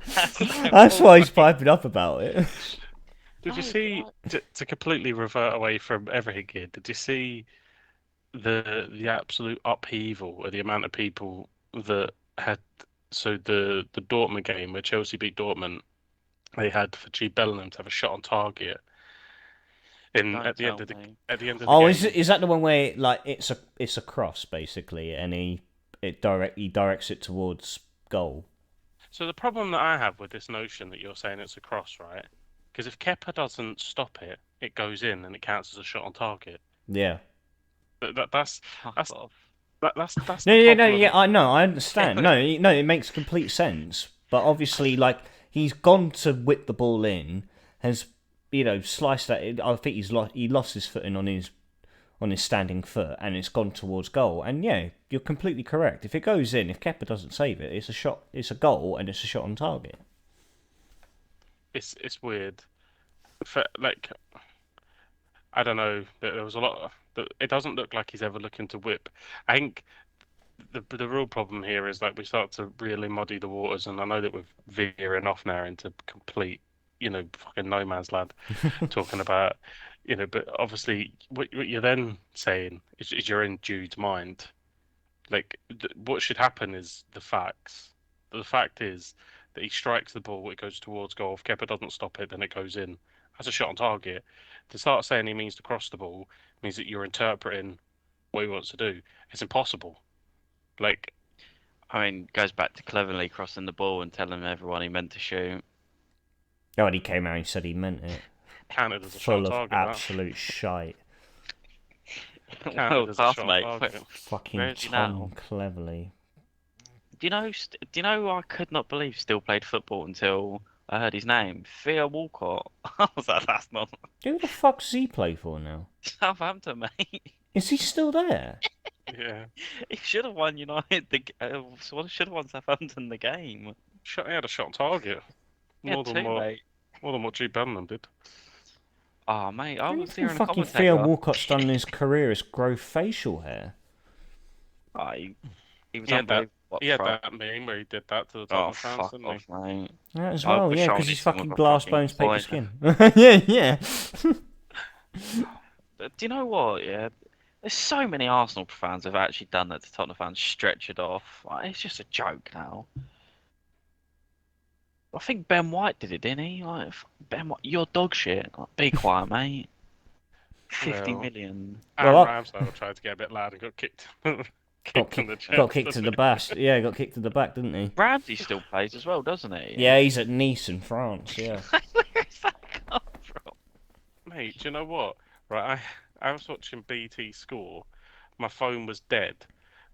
Speaker 3: That's
Speaker 2: That's
Speaker 3: stonewalled,
Speaker 2: why he's
Speaker 3: mate.
Speaker 2: piping up about it.
Speaker 1: Did you
Speaker 3: No,
Speaker 1: see to completely revert away from everything here? Did you see the absolute upheaval of the amount of people that had so the Dortmund game where Chelsea beat Dortmund, they had for G Bellingham to have a shot on target in
Speaker 3: don't tell me.
Speaker 1: at the end of the
Speaker 2: Oh,
Speaker 1: game.
Speaker 2: is that the one where like it's a cross basically, and he directs it towards goal?
Speaker 1: So the problem that I have with this notion that you're saying it's a cross, right? Because if Kepa doesn't stop it, it goes in and it counts as a shot on target.
Speaker 2: Yeah.
Speaker 1: That's
Speaker 3: Fuck
Speaker 1: that's
Speaker 3: off.
Speaker 1: that's
Speaker 2: No,
Speaker 1: the
Speaker 2: yeah, no, yeah.
Speaker 1: problem.
Speaker 2: I know, I understand. No, no, it makes complete sense. But obviously, like he's gone to whip the ball in, has sliced that. I think he lost his footing on his standing foot, and it's gone towards goal. And yeah, you're completely correct. If it goes in, if Kepa doesn't save it, it's a shot. It's a goal, and it's a shot on target.
Speaker 1: It's weird. Like I don't know. There was a lot. It doesn't look like he's ever looking to whip. I think the real problem here is like we start to really muddy the waters, and I know that we're veering off now into complete, fucking no man's land, talking about, but obviously what you're then saying is you're in Jude's mind. Like what should happen is the facts. The fact is that he strikes the ball, it goes towards goal. If Kepa doesn't stop it, then it goes in. That's a shot on target. To start saying he means to cross the ball means that you're interpreting what he wants to do. It's impossible. Like,
Speaker 3: I mean, goes back to cleverly crossing the ball and telling everyone he meant to shoot.
Speaker 2: Oh, and he came out and said he meant it.
Speaker 1: counted as a shot on
Speaker 2: Full of
Speaker 1: target. That
Speaker 2: absolute shite.
Speaker 1: counted
Speaker 3: Well,
Speaker 1: as a shot on
Speaker 3: classmate,
Speaker 1: target.
Speaker 3: where
Speaker 2: Fucking
Speaker 3: is he
Speaker 2: Tom
Speaker 3: now?
Speaker 2: Cleverly.
Speaker 3: Do you know I could not believe still played football until I heard his name, Theo Walcott. I was like, that's not
Speaker 2: Who the fuck does he play for now?
Speaker 3: Southampton, mate.
Speaker 2: Is he still there?
Speaker 1: Yeah,
Speaker 3: He should have won United. Should have won Southampton the game.
Speaker 1: he had a shot on target.
Speaker 3: He had
Speaker 1: More than
Speaker 3: two,
Speaker 1: what
Speaker 3: mate.
Speaker 1: more than what G Bellingham did.
Speaker 3: Oh, mate, I
Speaker 2: The only
Speaker 3: was
Speaker 2: thing
Speaker 3: hearing a
Speaker 2: fucking Theo
Speaker 3: commentator.
Speaker 2: Walcott's done in his career is grow facial hair.
Speaker 3: Oh, he was
Speaker 1: He had that.
Speaker 3: unbelievable up
Speaker 1: He had
Speaker 3: front.
Speaker 1: that meme where he did that to the
Speaker 3: Oh,
Speaker 1: Tottenham fans,
Speaker 3: fuck
Speaker 1: didn't he?
Speaker 3: off, mate.
Speaker 2: That as
Speaker 3: I
Speaker 2: well,
Speaker 3: was
Speaker 2: yeah,
Speaker 3: showing
Speaker 2: because he's
Speaker 3: his thing
Speaker 2: fucking
Speaker 3: with a
Speaker 2: glass
Speaker 3: fucking
Speaker 2: bones, paper
Speaker 3: pointer.
Speaker 2: skin. Yeah, yeah.
Speaker 3: Do you know what? Yeah, there's so many Arsenal fans who've actually done that to Tottenham fans, stretch it off. Like, it's just a joke now. I think Ben White did it, didn't he? Like, Ben White, you're dog shit. Like, be quiet, mate. 50
Speaker 1: Well,
Speaker 3: million.
Speaker 2: Well,
Speaker 1: Aaron Ramsdale tried to get a bit loud and got kicked,
Speaker 2: got
Speaker 1: kicked in the
Speaker 2: got
Speaker 1: chest,
Speaker 2: kicked to
Speaker 1: didn't
Speaker 2: the bash. Yeah, got kicked to the back, didn't he?
Speaker 3: Ramsey still plays as well, doesn't he?
Speaker 2: Yeah, he's at Nice in France. Yeah.
Speaker 3: Where's that come from?
Speaker 1: he? Mate, do you know what? Right, I was watching BT score. My phone was dead.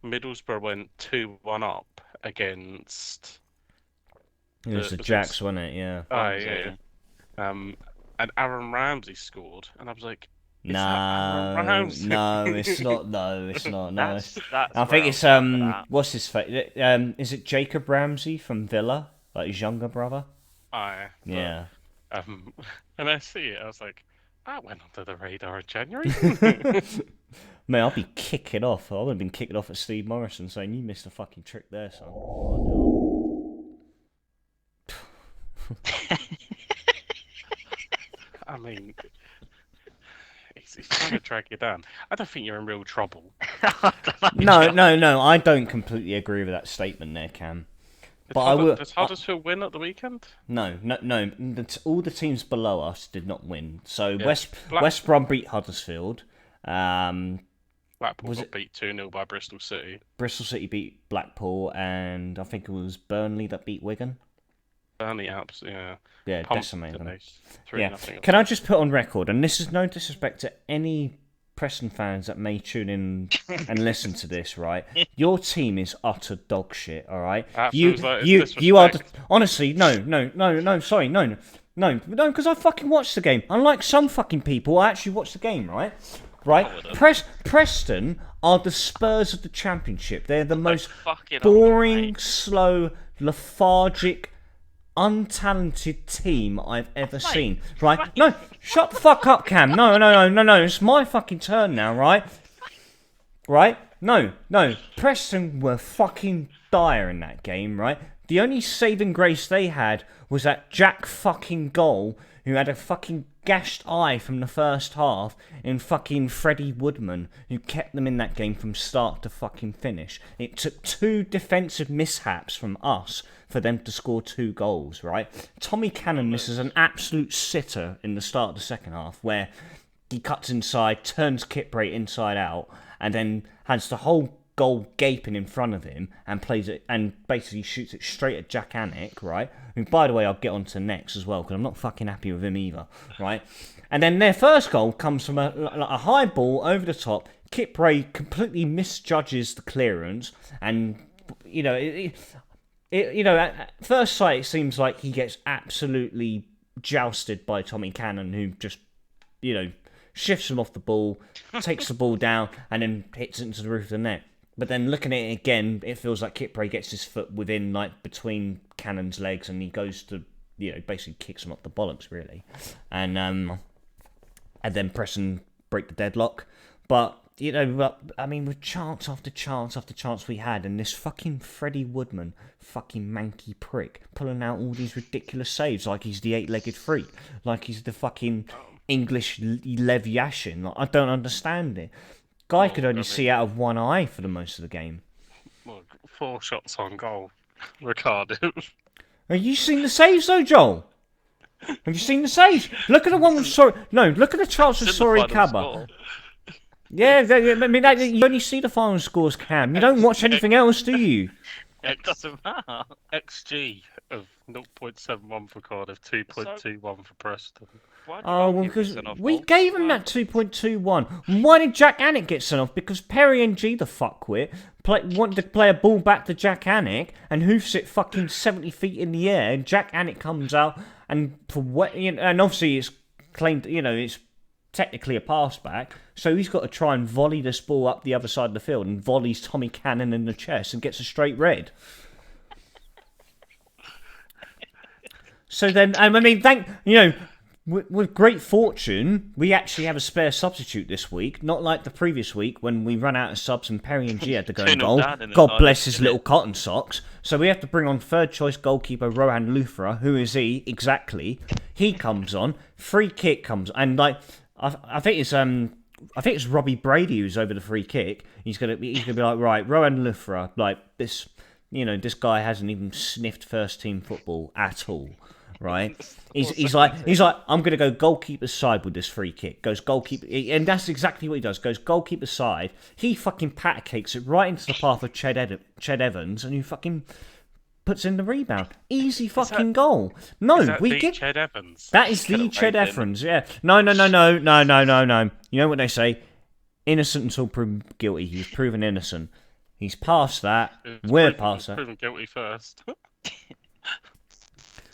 Speaker 1: Middlesbrough went 2-1 up against
Speaker 2: It was the
Speaker 1: was it
Speaker 2: Jacks, wasn't it? Yeah.
Speaker 1: yeah.
Speaker 3: Swansea.
Speaker 1: And Aaron Ramsey scored, and I was like, is that Aaron
Speaker 2: No,
Speaker 1: Ramsey?
Speaker 2: no, it's not. No, it's not. No,
Speaker 3: That's
Speaker 2: I
Speaker 3: where
Speaker 2: think
Speaker 3: I
Speaker 2: it's
Speaker 3: was going with that.
Speaker 2: what's his face? Is it Jacob Ramsey from Villa, like his younger brother?
Speaker 1: Aye, but
Speaker 2: Yeah.
Speaker 1: and I see it, I was like, that went under the radar in January, didn't it?
Speaker 2: Man, I'll be kicking off. I would have been kicking off at Steve Morrison saying, "You missed a fucking trick there, son."
Speaker 1: I mean, he's trying to drag you down. I don't think you're in real trouble.
Speaker 2: No. I don't completely agree with that statement there, Cam. But I will.
Speaker 1: Does Huddersfield win at the weekend?
Speaker 2: No. All the teams below us did not win. So
Speaker 1: Yeah.
Speaker 2: West Brom beat Huddersfield.
Speaker 1: Blackpool
Speaker 2: Was
Speaker 1: got
Speaker 2: it
Speaker 1: beat 2-0 by Bristol City.
Speaker 2: Bristol City beat Blackpool, and I think it was Burnley that beat Wigan.
Speaker 1: Burnley Alps, yeah.
Speaker 2: Yeah,
Speaker 1: Pumped,
Speaker 2: decimated
Speaker 1: didn't
Speaker 2: them.
Speaker 1: they? 3
Speaker 2: Yeah.
Speaker 1: nothing.
Speaker 2: Can I just put on record, and this is no disrespect to any Preston fans that may tune in and listen to this, right? Your team is utter dog shit, all right?
Speaker 1: That
Speaker 2: You
Speaker 1: feels like
Speaker 2: you are
Speaker 1: disrespect.
Speaker 2: honestly sorry, no, because I fucking watched the game. Unlike some fucking people, I actually watched the game, right? right?
Speaker 3: I wouldn't.
Speaker 2: Preston are the Spurs of the Championship. They're the most
Speaker 3: Fucking
Speaker 2: boring,
Speaker 3: mate.
Speaker 2: slow, lethargic, untalented team I've ever seen. Right?
Speaker 3: Mate.
Speaker 2: No, shut the fuck up, Cam. No. It's my fucking turn now, right? Right? No. Preston were fucking dire in that game, right? The only saving grace they had was that Jack fucking goal who had a fucking gashed eye from the first half in fucking Freddie Woodman, who kept them in that game from start to fucking finish. It took 2 defensive mishaps from us for them to score 2 goals, right? Tommy Cannon misses an absolute sitter in the start of the second half where he cuts inside, turns Kitbrae inside out, and then has the whole goal gaping in front of him and plays it and basically shoots it straight at Jack Anick, right? Who, by the way, I'll get on to next as well because I'm not fucking happy with him either, right? And then their first goal comes from a high ball over the top. Kitbrae completely misjudges the clearance, and you know, at first sight it seems like he gets absolutely jousted by Tommy Cannon, who just, shifts him off the ball, takes the ball down, and then hits it into the roof of the net. But then looking at it again, it feels like Kitbrae gets his foot within, between Cannon's legs, and he goes to, basically kicks him up the bollocks, really. And then Preston break the deadlock. But, with chance after chance after chance we had, and this fucking Freddie Woodman, fucking manky prick, pulling out all these ridiculous saves like he's the 8-legged freak, like he's the fucking English Lev Yashin. I don't understand it. Guy could only see out of one eye for the most of the game.
Speaker 1: Look, 4 shots on goal, Ricardo.
Speaker 2: Have you seen the saves though, Joel? Have you seen the saves? Look at the one with sorry. No, look at the chance of Sorry Kaba. Yeah, you only see the final scores, Cam. You don't watch anything else, do you?
Speaker 3: It doesn't matter.
Speaker 1: XG of 0.71 for Cardiff, 2.21 for Preston.
Speaker 2: Because we gave him that 2.21. Why did Jack Anick get sent off? Because Perry NG, the fuckwit, wanted to play a ball back to Jack Anick and hoofs it fucking 70 feet in the air. And Jack Anick comes out and and obviously it's claimed, it's technically a pass back. So he's got to try and volley this ball up the other side of the field and volleys Tommy Cannon in the chest and gets a straight red. So then, with great fortune, we actually have a spare substitute this week. Not like the previous week when we ran out of subs and Perry and G had to go in goal. God bless his little cotton socks. So we have to bring on third choice goalkeeper Rohan Lufra. Who is he? Exactly. He comes on. Free kick comes and I think it's Robbie Brady who's over the free kick. He's gonna be like, right, Rohan Lufra, this guy hasn't even sniffed first team football at all. Right, he's like, I'm gonna go goalkeeper's side with this free kick. Goes goalkeeper, and that's exactly what he does. Goes goalkeeper's side. He fucking pat cakes it right into the path of Ched Evans, and he fucking puts in the rebound. Easy fucking goal. No, we get
Speaker 1: Ched Evans.
Speaker 2: That is the Ched Evans. Yeah. No. You know what they say? Innocent until proven guilty. He was proven innocent. He's past that. We're past that.
Speaker 1: Proven guilty first.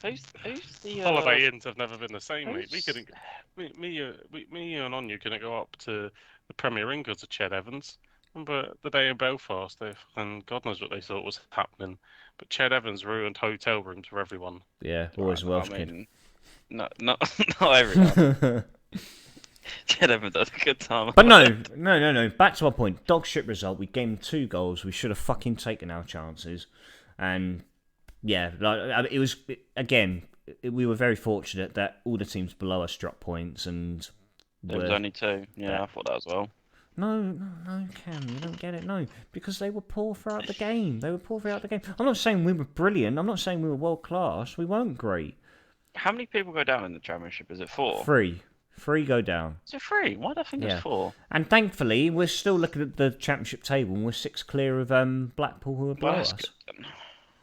Speaker 3: Who's the
Speaker 1: Holiday inns have never been the same, mate. Me and Anya couldn't go up to the Premier Inn because of Ched Evans. Remember the day in Belfast, and God knows what they thought was happening. But Ched Evans ruined hotel rooms for everyone.
Speaker 2: Yeah, always a Welsh kid.
Speaker 3: Not everyone. Ched Evans had a good time.
Speaker 2: But no. Back to our point. Dog shit result. We gave them 2 goals. We should have fucking taken our chances. And yeah, it was again. We were very fortunate that all the teams below us dropped points, and
Speaker 3: there was only 2. Yeah, I thought that as well.
Speaker 2: No, Cam, you don't get it. No, because they were poor throughout the game. I'm not saying we were brilliant. I'm not saying we were world class. We weren't great.
Speaker 3: How many people go down in the Championship? Is it 4?
Speaker 2: 3. 3 go down.
Speaker 3: Is it 3? Why do I think it's 4?
Speaker 2: And thankfully, we're still looking at the Championship table, and we're 6 clear of Blackpool, who are below us.
Speaker 3: Good.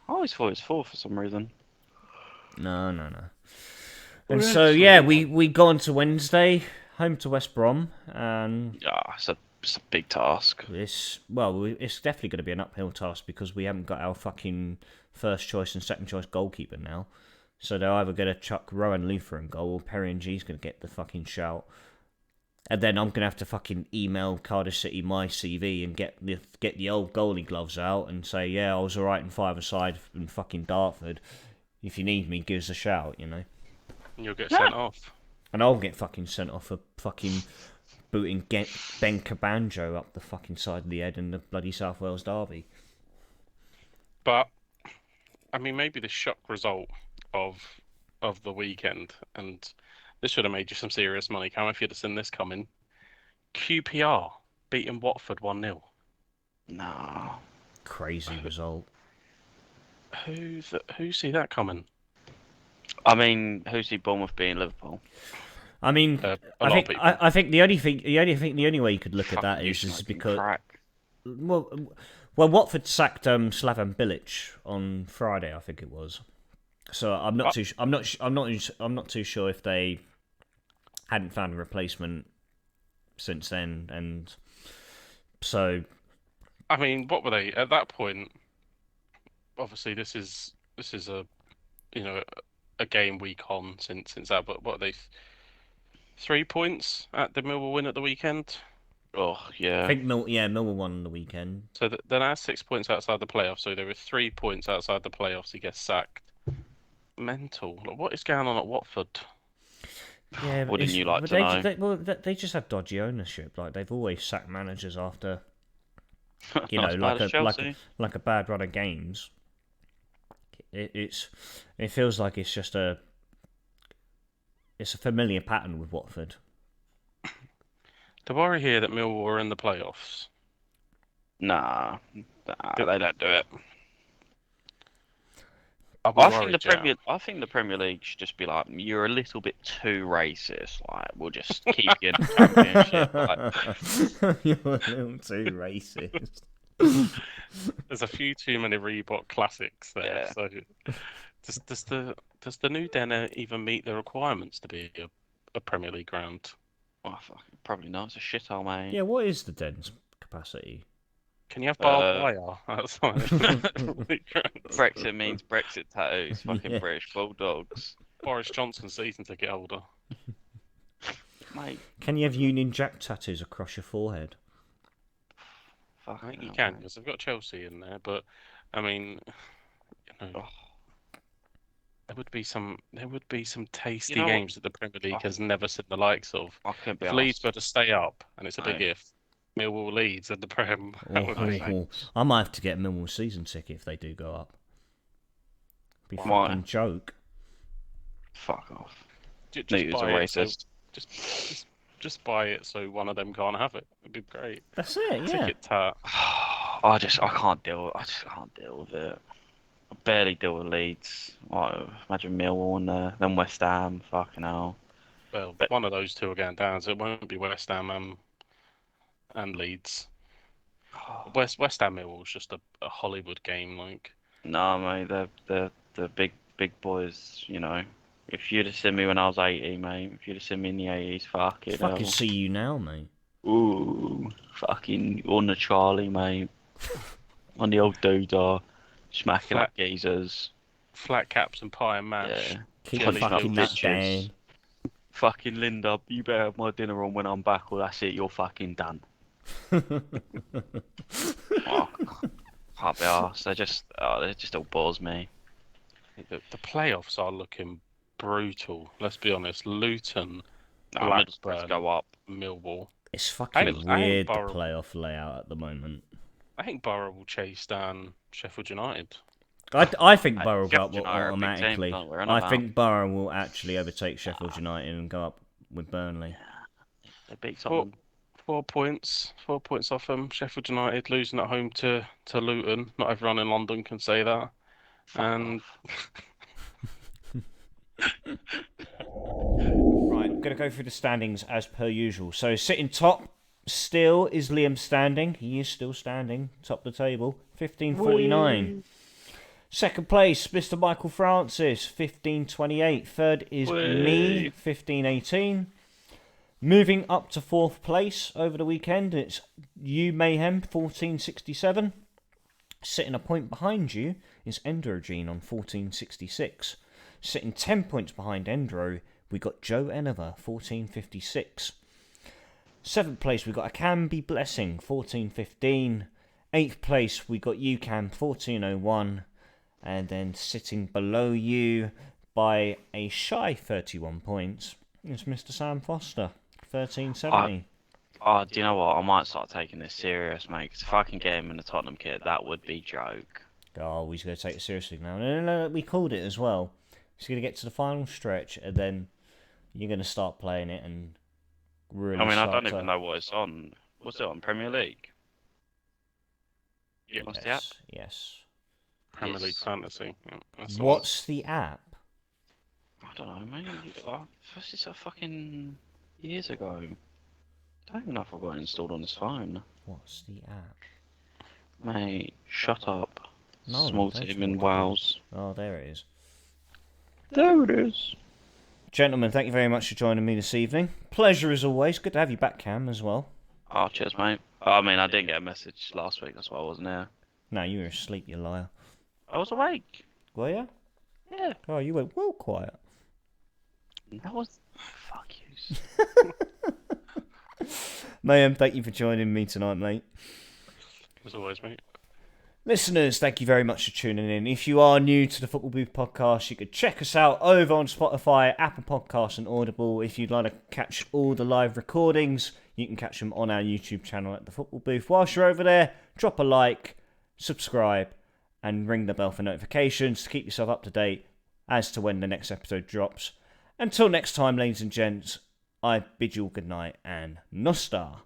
Speaker 3: I always thought it was 4 for some reason.
Speaker 2: No. And so we go on to Wednesday, home to West Brom, and
Speaker 3: it's a big task.
Speaker 2: It's definitely going to be an uphill task because we haven't got our fucking first choice and second choice goalkeeper now. So they're either going to chuck Rohan Luther in goal, or Perry and G's going to get the fucking shout. And then I'm gonna have to fucking email Cardiff City my CV and get the old goalie gloves out and say, yeah, I was alright in five-a-side in fucking Dartford. If you need me, give us a shout, you know.
Speaker 1: You'll get sent off.
Speaker 2: And I'll get fucking sent off for fucking booting Ben Cabanjo up the fucking side of the head in the bloody South Wales derby.
Speaker 1: But I mean, maybe the shock result of the weekend, and this should have made you some serious money, Cam, if you'd have seen this coming. QPR beating Watford 1-0.
Speaker 3: No.
Speaker 2: Crazy result.
Speaker 1: Who see that coming?
Speaker 3: I mean, who's the Bournemouth beating Liverpool?
Speaker 2: I mean,
Speaker 1: A lot of people.
Speaker 2: I think the only way you could look at that
Speaker 3: Fucking
Speaker 2: is
Speaker 3: smoking
Speaker 2: because
Speaker 3: crack.
Speaker 2: well, Watford sacked Slaven Bilic on Friday, I think it was. So I'm not too sure if they hadn't found a replacement since then, and so
Speaker 1: I mean, what were they at that point? Obviously, this is a a game week on since that. But what are they? 3 points at the Millwall win at the weekend.
Speaker 3: Oh,
Speaker 2: I
Speaker 3: yeah.
Speaker 2: think Millwall won on the weekend.
Speaker 1: So they're now 6 points outside the playoffs. So there were 3 points outside the playoffs. He gets sacked. Mental. Like, what is going on at Watford?
Speaker 2: Yeah,
Speaker 3: Wouldn't you like to know?
Speaker 2: They just have dodgy ownership. Like they've always sacked managers after
Speaker 3: Not as bad as Chelsea.
Speaker 2: like a bad run of games. It feels like it's a familiar pattern with Watford.
Speaker 1: The worry here that Millwall are in the playoffs.
Speaker 3: Nah, they don't do it.
Speaker 1: I'll be worried, yeah.
Speaker 3: I think the Premier League should just be like, you're a little bit too racist. Like, we'll just keep you in the Championship. Like,
Speaker 2: You're a little too racist.
Speaker 1: There's a few too many Reebok classics there.
Speaker 3: Yeah.
Speaker 1: So does the new Den even meet the requirements to be a Premier League ground?
Speaker 3: well, probably not. It's a shithole, mate.
Speaker 2: Yeah, what is the den's capacity?
Speaker 1: Can you have barbed wire outside?
Speaker 3: Brexit means Brexit tattoos. Fucking
Speaker 2: Yeah.
Speaker 3: British Bulldogs.
Speaker 1: Boris Johnson season ticket holder.
Speaker 3: Mate,
Speaker 2: Can you have Union Jack tattoos across your forehead?
Speaker 1: I think you
Speaker 3: hell,
Speaker 1: can
Speaker 3: mate.
Speaker 1: because they've got Chelsea in there, but I mean,
Speaker 3: Oh,
Speaker 1: there would be some tasty
Speaker 3: You know what?
Speaker 1: games that the Premier League has never seen the likes of.
Speaker 3: I couldn't be
Speaker 1: If Leeds
Speaker 3: asked.
Speaker 1: were to stay up, and it's a big
Speaker 3: Right.
Speaker 1: if, Millwall Leeds in the Prem, that would be
Speaker 2: I might have to get a Millwall season ticket if they do go up. Be
Speaker 3: Why?
Speaker 2: fucking joke.
Speaker 3: Fuck off.
Speaker 1: just
Speaker 3: Knew he was a
Speaker 1: buy it. So,
Speaker 3: racist.
Speaker 1: just buy it so one of them can't have it. It'd be great.
Speaker 2: That's it, yeah.
Speaker 1: Ticket tat.
Speaker 3: I can't deal. I just can't deal with it. I barely deal with Leeds. Like, imagine Millwall and then West Ham. Fucking hell.
Speaker 1: Well, one of those two are going down, so it won't be West Ham and Leeds. West Ham Millwall's just a Hollywood game, like.
Speaker 3: No, mate. The big boys. You know. If you'd have seen me when I was 80, mate. If you'd have seen me in the 80s, fuck it.
Speaker 2: Fucking see you now, mate.
Speaker 3: Ooh, fucking on the Charlie, mate. On the old doodah, smacking up geezers.
Speaker 1: Flat caps and pie and mash.
Speaker 3: Yeah.
Speaker 2: Keep
Speaker 1: Jelly
Speaker 2: fucking
Speaker 1: filled
Speaker 2: that down.
Speaker 3: bitches. Fucking Linda, you better have my dinner on when I'm back, or that's it. You're fucking done. Oh, can't be arsed. They just all bores me.
Speaker 1: The playoffs are looking brutal. Let's be honest. Luton,
Speaker 3: Nah,
Speaker 1: Blackburn,
Speaker 3: Middlesbrough's go up.
Speaker 1: Millwall.
Speaker 2: It's
Speaker 1: I
Speaker 2: fucking
Speaker 1: think
Speaker 2: weird, the
Speaker 1: Borough-
Speaker 2: playoff layout at the moment.
Speaker 1: I think Borough will chase down Sheffield United.
Speaker 2: I think
Speaker 3: Hey,
Speaker 2: Borough will go up
Speaker 3: Sheffield United are a big team,
Speaker 2: automatically.
Speaker 3: don't we? We're on
Speaker 2: I
Speaker 3: about.
Speaker 2: think Borough will actually overtake Sheffield United and go up with Burnley.
Speaker 3: They beat
Speaker 1: Four,
Speaker 3: Tottenham.
Speaker 1: 4 points. 4 points off them. Sheffield United losing at home to Luton. Not everyone in London can say that.
Speaker 3: Fuck
Speaker 1: And
Speaker 3: off.
Speaker 2: Right, I'm going to go through the standings as per usual. So sitting top still is Liam Standing. He is still standing, top of the table, 1549. Second place, Mr. Michael Francis, 1528. Third is me, 1518. Moving up to fourth place over the weekend, it's you Mayhem, 1467. Sitting a point behind you is Endrogene on 1466. Sitting 10 points behind Endro, we got Joe Enever, 1456. 7th place, we got a Canby Blessing, 14.15. 8th place, we got UCAM, 14.01. And then sitting below you by a shy 31 points is Mr. Sam Foster, 13.70.
Speaker 3: Do you know what? I might start taking this serious, mate. 'Cause if I can get him in the Tottenham kit, that would be joke.
Speaker 2: Oh, he's going to take it seriously now. No, we called it as well. He's going to get to the final stretch, and then you're going to start playing it and really
Speaker 3: I
Speaker 2: start
Speaker 3: don't
Speaker 2: to...
Speaker 3: even know what it's on. What's it on? Premier League? Yeah, what's the app?
Speaker 2: Yes.
Speaker 1: Premier League Fantasy. Yeah, that's the
Speaker 2: What's the app?
Speaker 3: I don't know, mate. First it's fucking years ago. I don't even know if I've got it installed on this phone.
Speaker 2: What's the app?
Speaker 3: Mate, shut up.
Speaker 2: No,
Speaker 3: Small
Speaker 2: don't
Speaker 3: team
Speaker 2: you
Speaker 3: in
Speaker 2: worry.
Speaker 3: Wales.
Speaker 2: Oh, there it is.
Speaker 3: There it is.
Speaker 2: Gentlemen, thank you very much for joining me this evening. Pleasure as always. Good to have you back, Cam, as well.
Speaker 3: Oh, cheers, mate. I mean, I didn't get a message last week, that's why I wasn't there.
Speaker 2: No, you were asleep, you liar.
Speaker 3: I was awake.
Speaker 2: Were you?
Speaker 3: Yeah.
Speaker 2: Oh, you went well quiet.
Speaker 3: That was... Fuck you.
Speaker 2: Mayhem, thank you for joining me tonight, mate.
Speaker 1: As always, mate.
Speaker 2: Listeners, thank you very much for tuning in. If you are new to the Football Booth podcast, you can check us out over on Spotify, Apple Podcasts and Audible. If you'd like to catch all the live recordings, you can catch them on our YouTube channel at the Football Booth. Whilst you're over there, drop a like, subscribe, and ring the bell for notifications to keep yourself up to date as to when the next episode drops. Until next time, ladies and gents, I bid you all good night and Nostar.